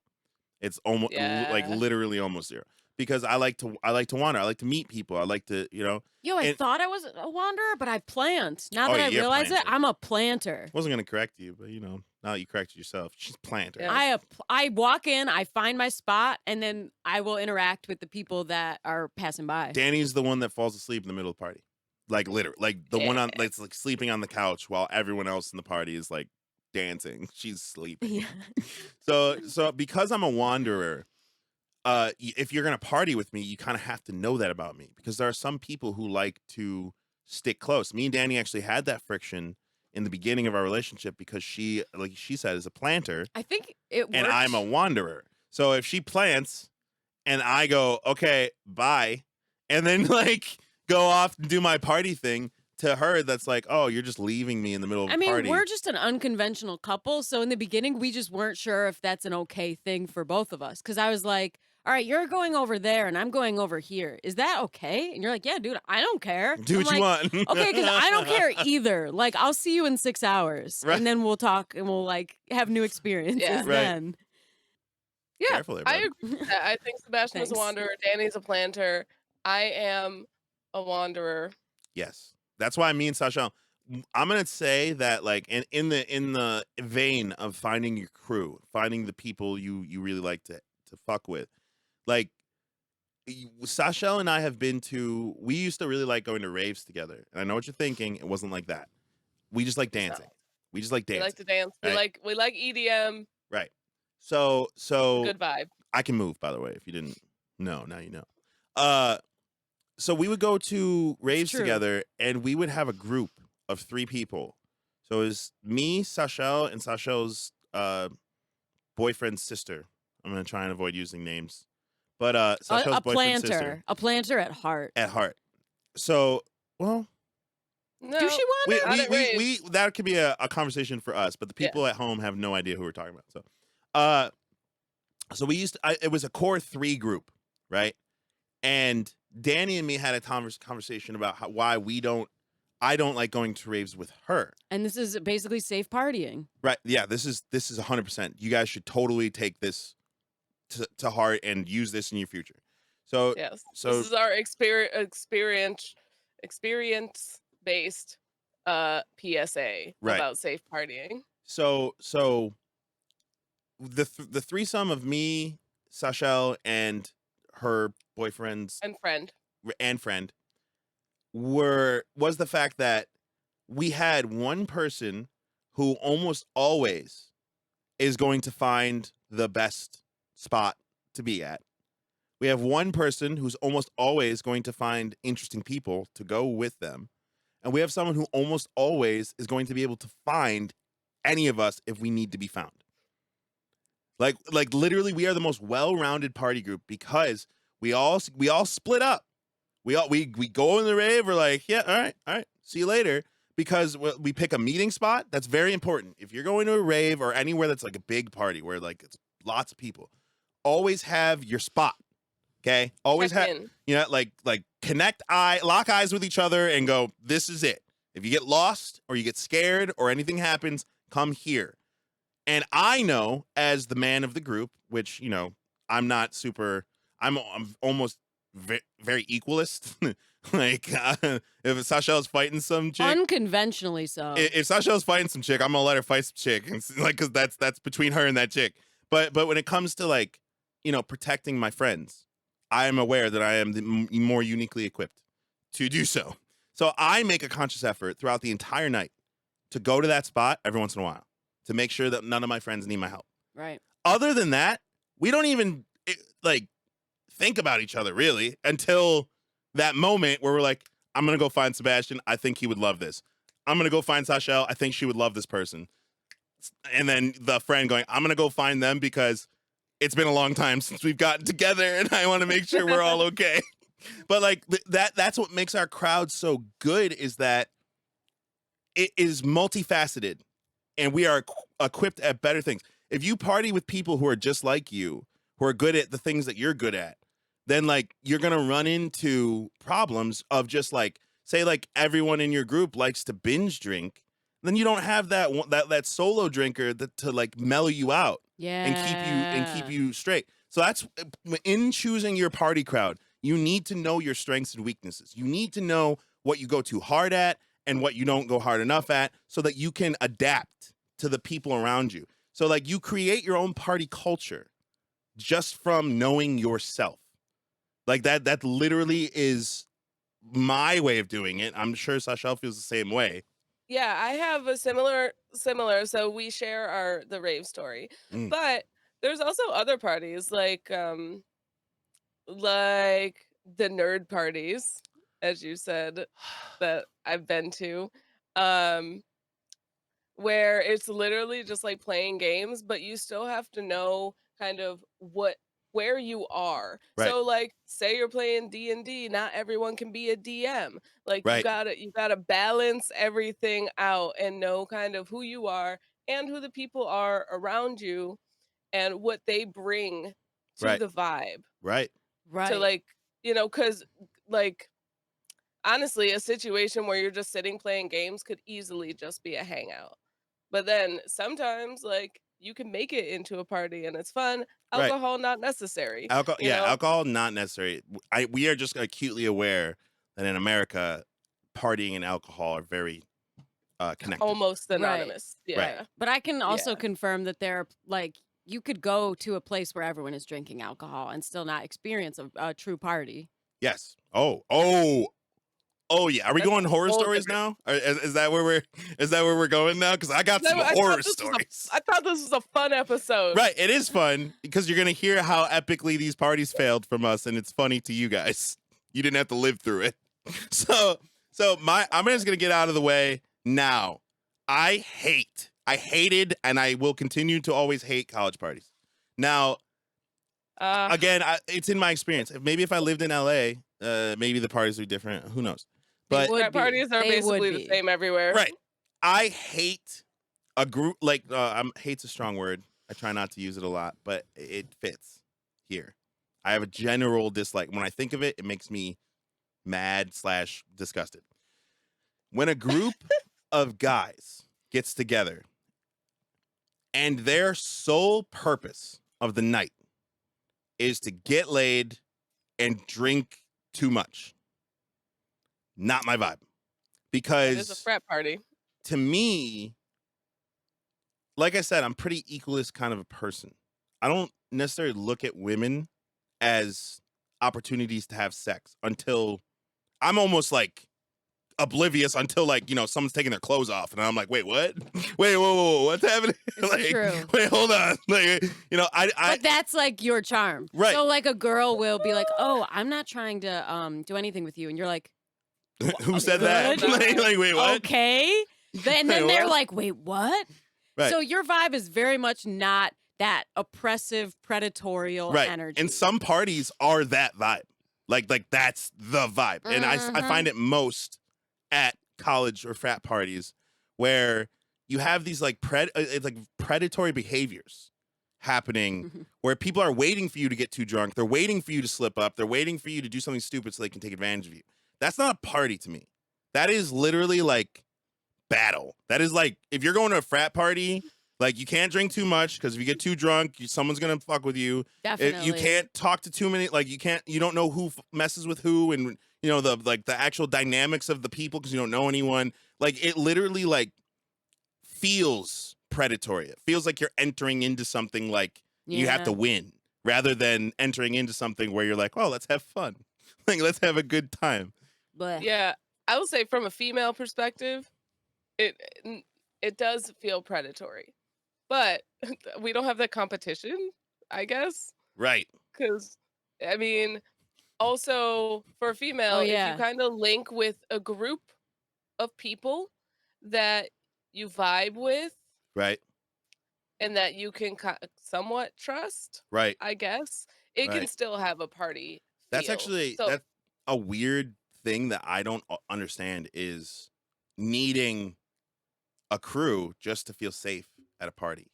It's almost like Yeah. literally almost zero. Because I like to wander. I like to meet people. I like to, Yo, I and- thought I was a wanderer, but I plant. Now Oh, that I you're a realize it, planter. I'm a planter. wasn't gonna correct you, but now that you corrected yourself, she's planter. Yeah. I walk in, I find my spot, and then I will interact with the people that are passing by. Danny's the one that falls asleep in the middle of the party. Like literally, like the one on like sleeping on the couch while everyone else in the party is like dancing. She's sleeping. Yeah. So because I'm a wanderer, if you're gonna party with me, you kind of have to know that about me, because there are some people who like to stick close. Me and Dani actually had that friction in the beginning of our relationship because she, like she said, is a planter I think it worked. and I'm a wanderer. So if she plants and I go, okay, bye, and then like go off and do my party thing, to her that's like, oh, you're just leaving me in the middle of a I mean, party. we're just an unconventional couple. So in the beginning, we just weren't sure if that's an okay thing for both of us. Because I was like, all right, you're going over there and I'm going over here. Is that okay? And you're like, yeah, dude, I don't care. Do I'm what you like, want. Okay, because I don't care either. Like, I'll see you in 6 hours. Right. And then we'll talk and we'll like have new experiences Yeah. Right. then. Yeah, Careful there, I bud. agree with that. I think Sebastian is a Thanks. wanderer. Danny's a planter. I am a wanderer. Yes, that's why me and Sasha. I'm gonna say that, like, in the vein of finding your crew, finding the people you really like to fuck with, like Sashel and I have been to. We used to really like going to raves together, and I know what you're thinking. It wasn't like that. We just like dancing. We just like We dancing. like to dance. Right. We like EDM. Right. So Good vibe. I can move, by the way. If you didn't know, now you know. So we would go to raves true. together, and we would have a group of 3 people So it was me, Sashel, and Sashel's boyfriend's sister. I'm gonna try and avoid using names, but Sashel's boyfriend's sister A planter at heart. at heart. So, well, Do No, she want we it? not we at we, raves. we that could be a conversation for us, but the Yeah. people at home have no idea who we're talking about. Uh, so we used to, it was a core 3 group, right? And Dani and me had a conversation about why I don't like going to raves with her. And this is basically safe partying. Right? Yeah, this is 100%. You guys should totally take this to heart and use this in your future. So Yes. so This is our experience based PSA right. about safe partying. So the threesome of me, Sashel, and her boyfriend's And friend. and friend was the fact that we had one person who almost always is going to find the best spot to be at. We have one person who's almost always going to find interesting people to go with them. And we have someone who almost always is going to be able to find any of us if we need to be found. Like literally we are the most well-rounded party group because we all split up. We go in the rave, we're like, yeah, all right, see you later. Because we pick a meeting spot. That's very important. If you're going to a rave or anywhere that's like a big party where like it's lots of people, always have your spot. Okay? Always Check have, in. like lock eyes with each other and go, this is it. If you get lost or you get scared or anything happens, come here. And I know as the man of the group, which, I'm not super, I'm almost very equalist. Like, if Sashel's fighting some chick, Unconventionally so. if Sashel's fighting some chick, I'm gonna let her fight some chick, and like, because that's between her and that chick. But when it comes to like, protecting my friends, I am aware that I am the more uniquely equipped to do so. So I make a conscious effort throughout the entire night to go to that spot every once in a while to make sure that none of my friends need my help. Right. Other than that, we don't even like think about each other really until that moment where we're like, I'm gonna go find Sebastian. I think he would love this. I'm gonna go find Sashel. I think she would love this person. And then the friend going, I'm gonna go find them because it's been a long time since we've gotten together and I want to make sure we're all okay. But like that's what makes our crowd so good is that it is multifaceted and we are equipped at better things. If you party with people who are just like you, who are good at the things that you're good at, then like you're going to run into problems of just like, say like everyone in your group likes to binge drink, then you don't have that solo drinker to like mellow you out Yeah. and keep you straight. So that's in choosing your party crowd, you need to know your strengths and weaknesses. You need to know what you go too hard at and what you don't go hard enough at so that you can adapt to the people around you. So like you create your own party culture just from knowing yourself. Like that literally is my way of doing it. I'm sure Sashel feels the same way. Yeah, I have a similar. So we share the rave story, Mm. but there's also other parties like the nerd parties, as you said, that I've been to, um, where it's literally just like playing games, but you still have to know kind of where you are. Right, So like say you're playing D&D, not everyone can be a DM. Like right, you got to balance everything out and know kind of who you are and who the people are around you and what they bring to right, the vibe. right, To Right. like, cuz like honestly, a situation where you're just sitting playing games could easily just be a hangout. But then sometimes, like, you can make it into a party and it's fun. right. Alcohol not necessary, Alcohol, you yeah, know? alcohol not necessary. We are just acutely aware that in America, partying and alcohol are very connected. Almost Right. anonymous. Right. Yeah. But I can also Yeah. confirm that there are like you could go to a place where everyone is drinking alcohol and still not experience a true party. Yes. Oh yeah. Are we That's a going horror whole stories different. now? Is that where we're going now? Because I got some horror stories. I thought this was a fun episode. Right. It is fun because you're gonna hear how epically these parties failed from us, and it's funny to you guys. You didn't have to live through it. So I'm just gonna get out of the way now. I hated, and I will continue to always hate college parties. Now, again, it's in my experience. Maybe if I lived in LA, maybe the parties would be different. Who knows? They But would frat be. parties are They would basically the be. same everywhere. right, I hate a group like hate's a strong word. I try not to use it a lot, but it fits here. I have a general dislike. When I think of it, it makes me mad / disgusted. When a group of guys gets together and their sole purpose of the night is to get laid and drink too much. Not my vibe. It is a Because frat party. to me, like I said, I'm pretty equalist kind of a person. I don't necessarily look at women as opportunities to have sex until I'm almost like oblivious until like, someone's taking their clothes off and I'm like, wait, what? Wait, whoa, what's happening? It's like, true. wait, hold on. Like, I But that's like your charm. Right. So like a girl will be like, "Oh, I'm not trying to do anything with you," and you're like, who said that? Good. like, wait, what? "Okay." And then Wait, they're what? like, "Wait, what?" Right. So your vibe is very much not that oppressive, predatorial Right. energy. And some parties are that vibe. Like that's the vibe. And I Mhm. find it most at college or frat parties where you have these like it's like predatory behaviors happening where people are waiting for you to get too drunk. They're waiting for you to slip up. They're waiting for you to do something stupid so they can take advantage of you. That's not a party to me. That is literally like battle. That is like if you're going to a frat party, like you can't drink too much because if you get too drunk, someone's gonna fuck with you. Definitely. You can't talk to too many. Like you don't know who messes with who, and the actual dynamics of the people because you don't know anyone. Like it literally like feels predatory. It feels like you're entering into something like you have to win rather than entering into something where you're like, oh, let's have fun. Like let's have a good time. Blech. Yeah, I would say from a female perspective, it does feel predatory, but we don't have that competition, I guess. Right. Because I mean, also for a female, Oh, if you yeah. kind of link with a group of people that you vibe with Right. and that you can somewhat trust, Right. I guess it can Right. still have a party That's feel. actually So that's a weird thing that I don't understand is needing a crew just to feel safe at a party.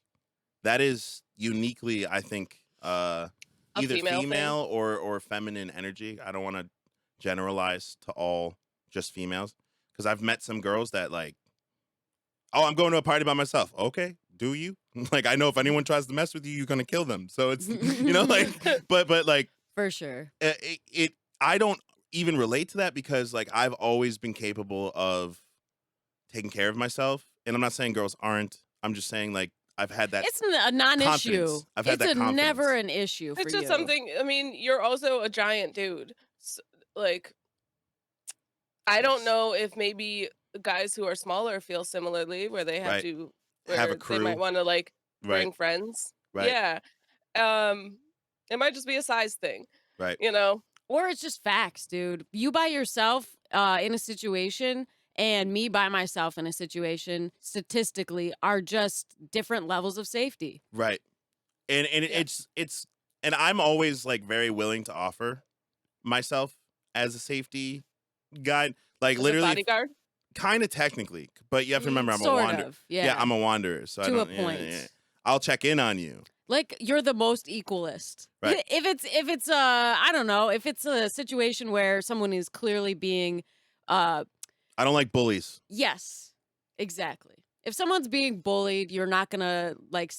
That is uniquely, I think, a either female thing. female or feminine energy. I don't want to generalize to all just females because I've met some girls that like, oh, I'm going to a party by myself. Okay, do you? Like, I know if anyone tries to mess with you, you're gonna kill them. So it's like, but like, For sure. I don't even relate to that because like I've always been capable of taking care of myself, and I'm not saying girls aren't. I'm just saying like I've had that. It's a non-issue. confidence. I've had It's that confidence. never an issue for It's you. just something. I mean, you're also a giant dude. Like, I don't know if maybe guys who are smaller feel similarly, where they have Right. to, Have a where they might crew. want to like Right. bring friends. Right. Yeah. It might just be a size thing. Right. Or it's just facts, dude. You by yourself in a situation and me by myself in a situation statistically are just different levels of safety. Right. And Yeah. it's and I'm always like very willing to offer myself as a safety guide. Like As a literally bodyguard. kind of technically, but you have to remember I'm a Sort wanderer. of, yeah. I'm a wanderer, so I To a don't point. I'll check in on you. Like you're the most equalist. Right. If it's I don't know, if it's a situation where someone is clearly being I don't like bullies. yes, exactly. If someone's being bullied, you're not going to like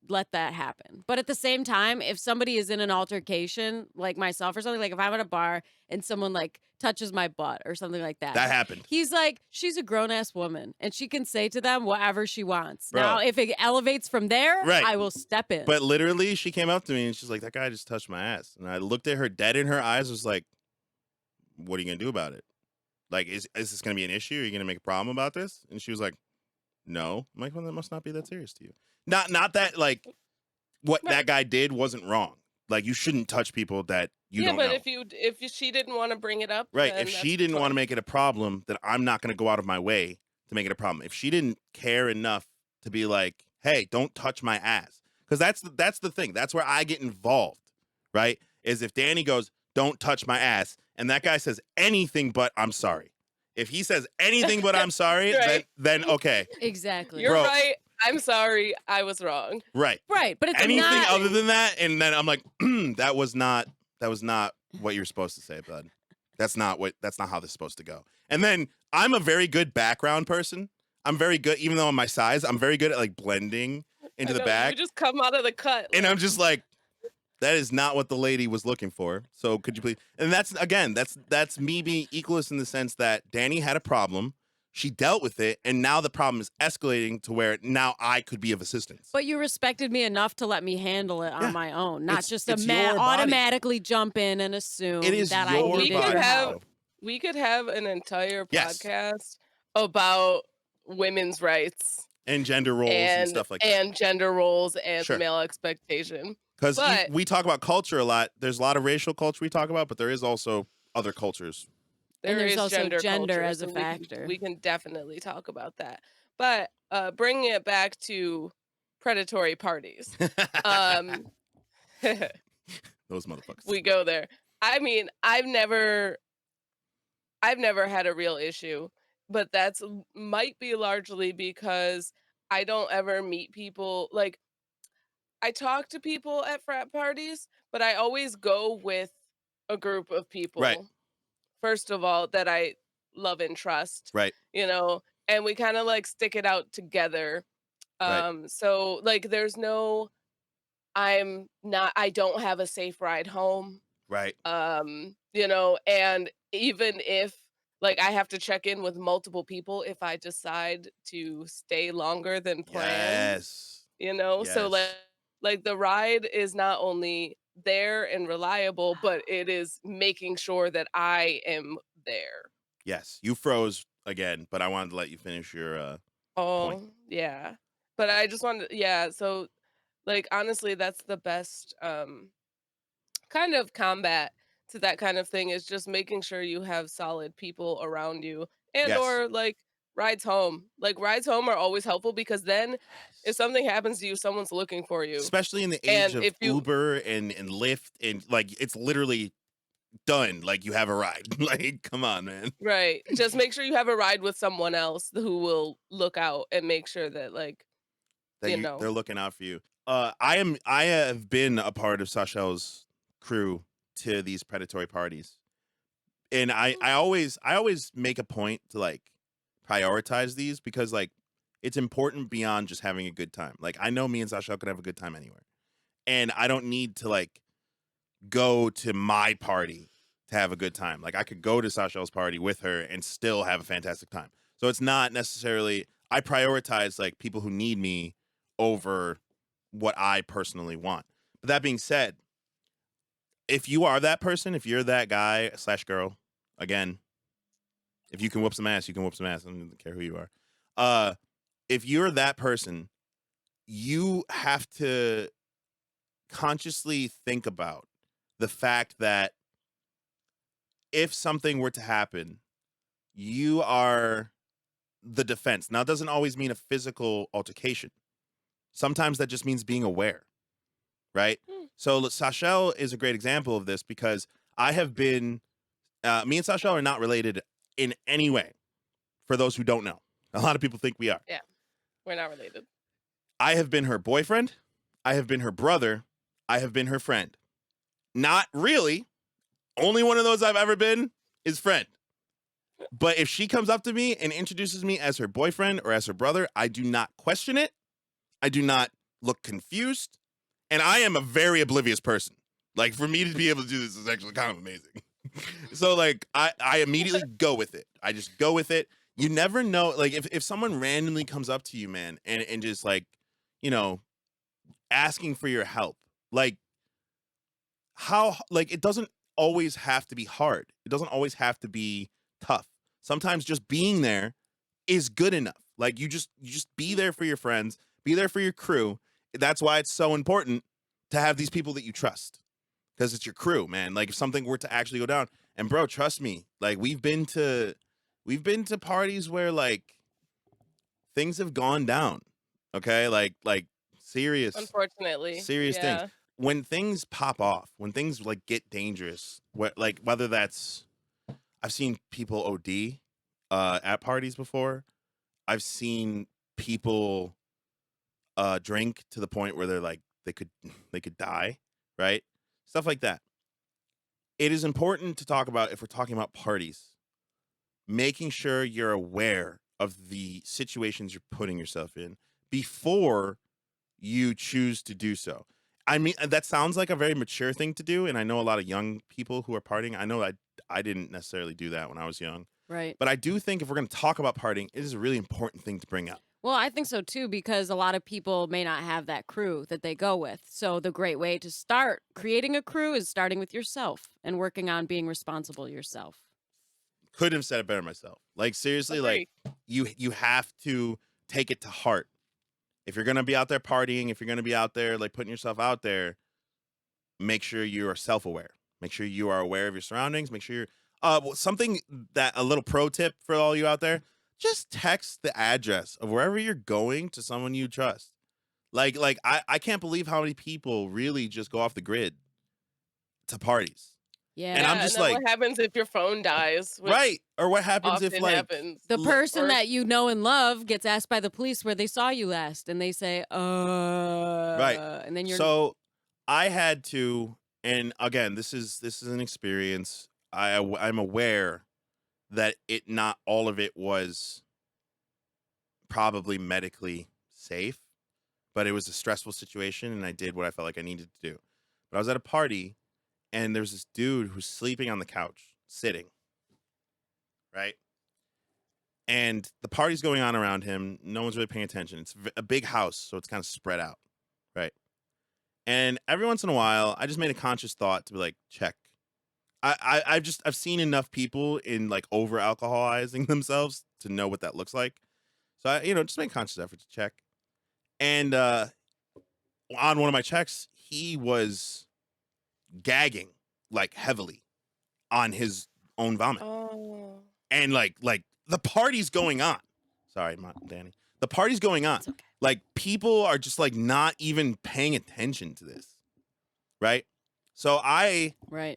let that happen. But at the same time, if somebody is in an altercation like myself or something, like if I'm at a bar and someone like touches my butt or something like that. That happened. He's like, she's a grown-ass woman and she can say to them whatever she wants. Bro. Now, if it elevates from there, Right. I will step in. But literally, she came up to me and she's like, "That guy just touched my ass." And I looked at her dead in her eyes, was like, "What are you gonna do about it? Like, is this gonna be an issue? Are you gonna make a problem about this?" And she was like, "No." I'm like, "Well, that must not be that serious to you." Not that like what that guy did wasn't wrong. Like, you shouldn't touch people that you don't but know. if she didn't want to bring it up, Right. then If she that's didn't want to fine. make it a problem, then I'm not gonna go out of my way to make it a problem. If she didn't care enough to be like, hey, don't touch my ass. Because that's the thing. That's where I get involved, right? Is if Dani goes, don't touch my ass, and that guy says anything but I'm sorry. If he says anything but I'm sorry, Right. then okay. Exactly. You're Bro. right. I'm sorry. I was wrong. Right. Right, but it's Anything not. other than that, and then I'm like, that was not what you're supposed to say, bud. That's not how this is supposed to go. And then I'm a very good background person. I'm very good, even though I'm my size, I'm very good at like blending into I the know, back. you just come out of the cut. And I'm just like, that is not what the lady was looking for. So could you please? And that's me being equalist in the sense that Dani had a problem. She dealt with it, and now the problem is escalating to where now I could be of assistance. But you respected me enough to let me handle it Yeah. on my own, not just It's your body. automatically jump in and assume It is that I your needed we could your body. have help. we could have an entire Yes. podcast about women's rights And gender roles and stuff like that. and gender roles and Sure. male expectation. Because But we talk about culture a lot. There's a lot of racial culture we talk about, but there is also other cultures. there there's is also gender gender culture, as a so factor. we can definitely talk about that. But bringing it back to predatory parties. Um, Those motherfuckers. we go there. I mean, I've never had a real issue, but that's might be largely because I don't ever meet people like I talk to people at frat parties, but I always go with a group of people. Right. First of all, that I love and trust, Right. you know, and we kind of like stick it out together. Right. So like there's no I don't have a safe ride home. Right. You know, and even if like I have to check in with multiple people if I decide to stay longer than planned, Yes. you know? So Yes. like the ride is not only there and reliable, but it is making sure that I am there. Yes. You froze again, but I wanted to let you finish your point. Oh, yeah. But I just wanted yeah, so like honestly that's the best kind of combat to that kind of thing is just making sure you have solid people around you and Yes. or like rides home. Like rides home are always helpful because then if something happens to you, someone's looking for you. Especially in the age And of if you Uber and Lyft and like it's literally done. Like you have a ride. Like, come on, man. right, just make sure you have a ride with someone else who will look out and make sure that like, That you they're know. looking out for you. I have been a part of Sashel's crew to these predatory parties. And I always make a point to like prioritize these because like it's important beyond just having a good time. Like I know me and Sashel could have a good time anywhere. And I don't need to like go to my party to have a good time. Like I could go to Sashel's party with her and still have a fantastic time. So it's not necessarily I prioritize like people who need me over what I personally want. But that being said, if you are that person, if you're that guy / girl, again, if you can whoop some ass, you can whoop some ass. I don't care who you are. If you're that person, you have to consciously think about the fact that if something were to happen, you are the defense. Now, it doesn't always mean a physical altercation. Sometimes that just means being aware, right? Mm. So Sashel is a great example of this because I have been, me and Sashel are not related in any way, for those who don't know. A lot of people think we are. Yeah. We're not related. I have been her boyfriend. I have been her brother. I have been her friend. Not really. Only one of those I've ever been is friend. But if she comes up to me and introduces me as her boyfriend or as her brother, I do not question it. I do not look confused. And I am a very oblivious person. Like, for me to be able to do this is actually kind of amazing. So, like, I immediately go with it. I just go with it. You never know. Like, if someone randomly comes up to you, man, and just, like, you know, asking for your help, like, it doesn't always have to be hard. It doesn't always have to be tough. Sometimes just being there is good enough. Like you just be there for your friends, be there for your crew. That's why it's so important to have these people that you trust. Because it's your crew, man. Like if something were to actually go down, and bro, trust me, like we've been to parties where like things have gone down. Okay, like serious Unfortunately, serious things. yeah. When things pop off, when things like get dangerous, like whether that's I've seen people OD at parties before. I've seen people drink to the point where they're like they could die, right? Stuff like that. It is important to talk about if we're talking about parties, making sure you're aware of the situations you're putting yourself in before you choose to do so. I mean, that sounds like a very mature thing to do, and I know a lot of young people who are partying. I know I didn't necessarily do that when I was young, Right. but I do think if we're going to talk about partying, it is a really important thing to bring up. Well, I think so too, because a lot of people may not have that crew that they go with. So the great way to start creating a crew is starting with yourself and working on being responsible yourself. Couldn't have said it better myself. Like seriously, like Agree. you have to take it to heart. If you're gonna be out there partying, if you're gonna be out there like putting yourself out there, make sure you are self-aware. Make sure you are aware of your surroundings. Make sure you're something that a little pro tip for all you out there, just text the address of wherever you're going to someone you trust. Like I can't believe how many people really just go off the grid to parties. Yeah. And I'm Yeah, and just then like, what happens if your phone dies, which right. Or what happens if often like happens. The person Or that you know and love gets asked by the police where they saw you last, and they say, right. and then you're So I had to, and again, this is an experience. I'm aware that it not all of it was probably medically safe, but it was a stressful situation, and I did what I felt like I needed to do. But I was at a party, and there's this dude who's sleeping on the couch, sitting, right? And the party's going on around him. No one's really paying attention. It's a big house, so it's kind of spread out, right? And every once in a while, I just made a conscious thought to be like, check. I've seen enough people in like over alcoholizing themselves to know what that looks like. So I, just make a conscious effort to check. And on one of my checks, he was gagging like heavily on his own vomit. oh, And like the party's going on. Sorry, Dani. The party's going on. It's okay. Like people are just like not even paying attention to this, right? So I right.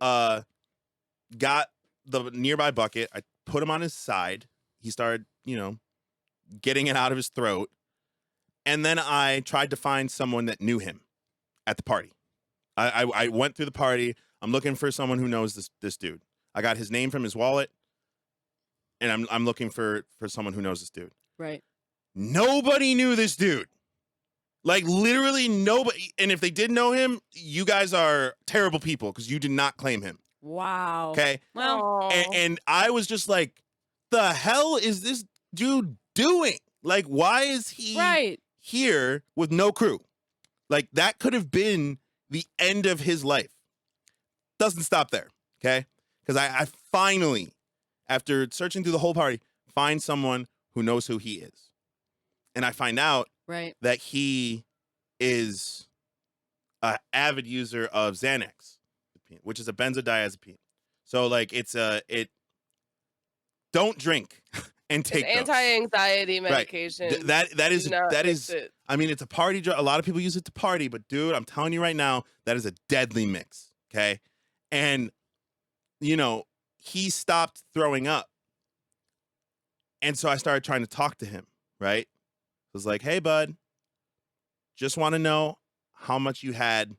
got the nearby bucket. I put him on his side. He started, getting it out of his throat. And then I tried to find someone that knew him at the party. I went through the party. I'm looking for someone who knows this dude. I got his name from his wallet, and I'm looking for someone who knows this dude. Right. Nobody knew this dude. Like literally nobody. And if they did know him, you guys are terrible people because you did not claim him. Wow. Okay. Well, And I was just like, the hell is this dude doing? Like, why is he right. here with no crew? Like, that could have been the end of his life. Doesn't stop there. Okay. Because I finally, after searching through the whole party, find someone who knows who he is. And I find out Right. that he is an avid user of Xanax, which is a benzodiazepine. So like don't drink and it's take those. anti-anxiety medication. That is Do not that mix is it. I mean, it's a party drug. A lot of people use it to party, but dude, I'm telling you right now, that is a deadly mix. Okay. And he stopped throwing up. And so I started trying to talk to him, right? I was like, hey, bud, just want to know how much you had,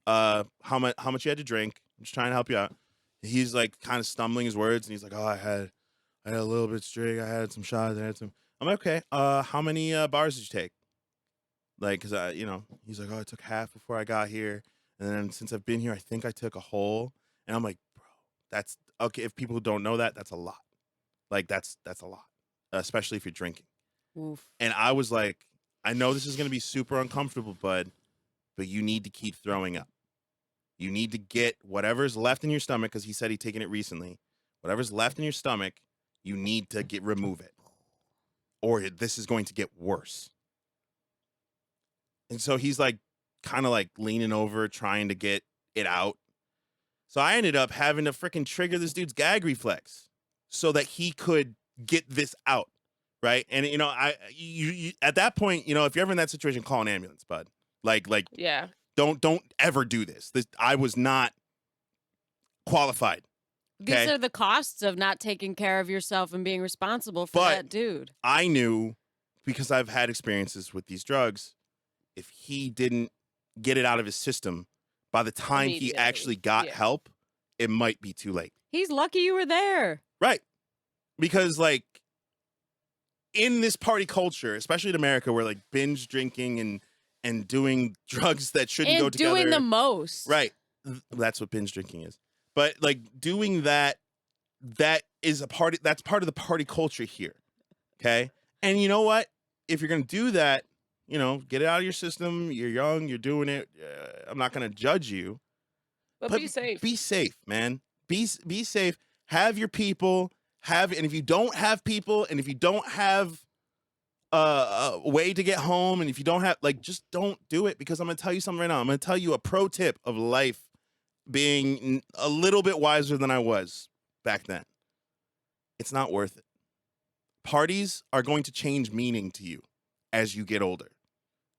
how much you had to drink. I'm just trying to help you out. He's like kind of stumbling his words, and he's like, oh, I had a little bit straight. I had some shots. I had some. I'm like, okay. How many bars did you take? Like, cause he's like, oh, I took half before I got here, and then since I've been here, I think I took a whole. And I'm like, bro, that's okay. If people don't know that, that's a lot. Like, that's a lot, especially if you're drinking. Oof. And I was like, I know this is gonna be super uncomfortable, bud, but you need to keep throwing up. You need to get whatever's left in your stomach, because he said he'd taken it recently. Whatever's left in your stomach, you need to remove it, or this is going to get worse. And so he's like, kind of like leaning over, trying to get it out. So I ended up having to freaking trigger this dude's gag reflex so that he could get this out. right? And you at that point, if you're ever in that situation, call an ambulance, bud. Like Yeah. don't ever do this. I was not qualified. These Okay? are the costs of not taking care of yourself and being responsible for But- that dude. I knew, because I've had experiences with these drugs, if he didn't get it out of his system by the time he Immediately. actually got Yeah. help, it might be too late. He's lucky you were there. Right. Because in this party culture, especially in America, where binge drinking and doing drugs that shouldn't go And together. doing the most. Right. That's what binge drinking is. But doing that is that's part of the party culture here. Okay? And you know what? If you're going to do that, get it out of your system. You're young, you're doing it. I'm not going to judge you. But be safe. Be safe, man. Be safe. Have your people. And if you don't have people, and if you don't have a way to get home, and if you don't have, just don't do it, because I'm going to tell you something right now. I'm going to tell you a pro tip of life, being a little bit wiser than I was back then. It's not worth it. Parties are going to change meaning to you as you get older.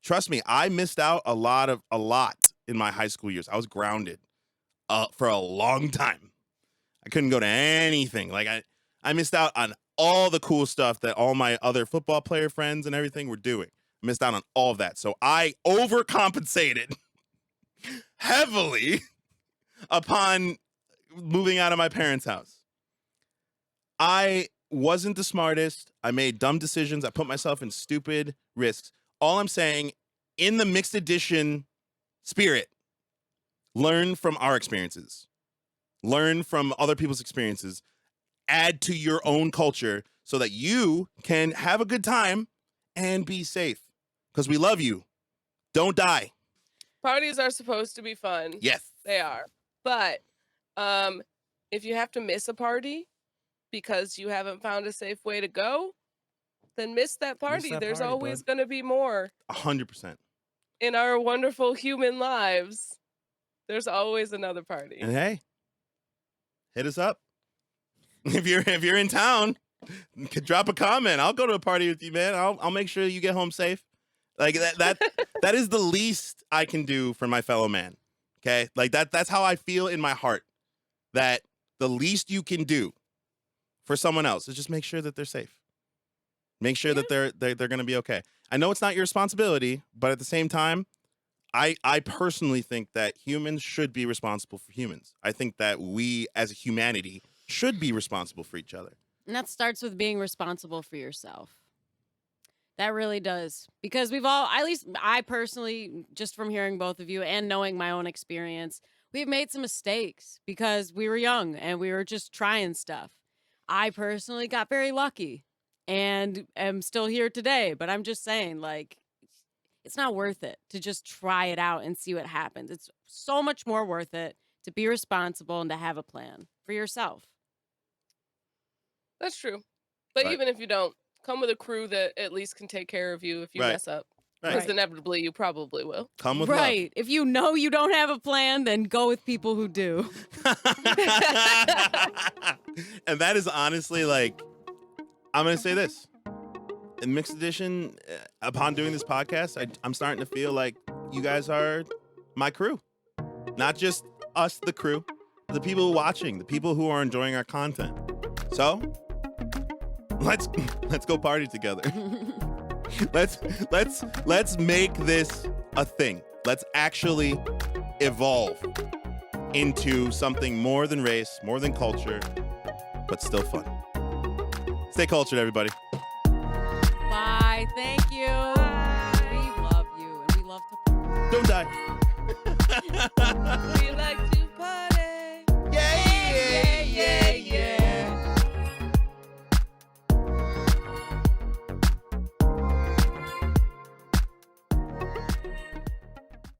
Trust me, I missed out a lot in my high school years. I was grounded for a long time. I couldn't go to anything. I missed out on all the cool stuff that all my other football player friends and everything were doing. I missed out on all of that. So I overcompensated heavily upon moving out of my parents' house. I wasn't the smartest. I made dumb decisions. I put myself in stupid risks. All I'm saying, in the mixed edition spirit, learn from our experiences. Learn from other people's experiences. Add to your own culture so that you can have a good time and be safe. Because we love you. Don't die. Parties are supposed to be fun. Yes. They are. But if you have to miss a party because you haven't found a safe way to go, then miss that party. that There's party, always bud. going to be more 100%. in our wonderful human lives. There's always another party. And hey, hit us up. If you're in town, drop a comment. I'll go to a party with you, man. I'll make sure you get home safe. That is the least I can do for my fellow man. Okay? That's how I feel in my heart. That the least you can do for someone else is just make sure that they're safe. Make sure that they're going to be okay. I know it's not your responsibility, but at the same time, I personally think that humans should be responsible for humans. I think that we as a humanity should be responsible for each other. And that starts with being responsible for yourself. That really does. Because we've all, at least I personally, just from hearing both of you and knowing my own experience, we've made some mistakes because we were young and we were just trying stuff. I personally got very lucky and am still here today. But I'm just saying, it's not worth it to just try it out and see what happens. It's so much more worth it to be responsible and to have a plan for yourself. That's true. But Right. even if you don't, come with a crew that at least can take care of you if you Right. mess up. Right. Because inevitably you probably will. Come with Right. If you know you don't have a plan, then go with people who do. love. And that is honestly I'm going to say this. In Mixed Edition, upon doing this podcast, I'm starting to feel like you guys are my crew. Not just us, the crew, the people watching, the people who are enjoying our content. So, let's go party together. Let's make this a thing. Let's actually evolve into something more than race, more than culture, but still fun. Stay cultured, everybody. Bye. Thank you. We love you and we love to. Don't die. We like to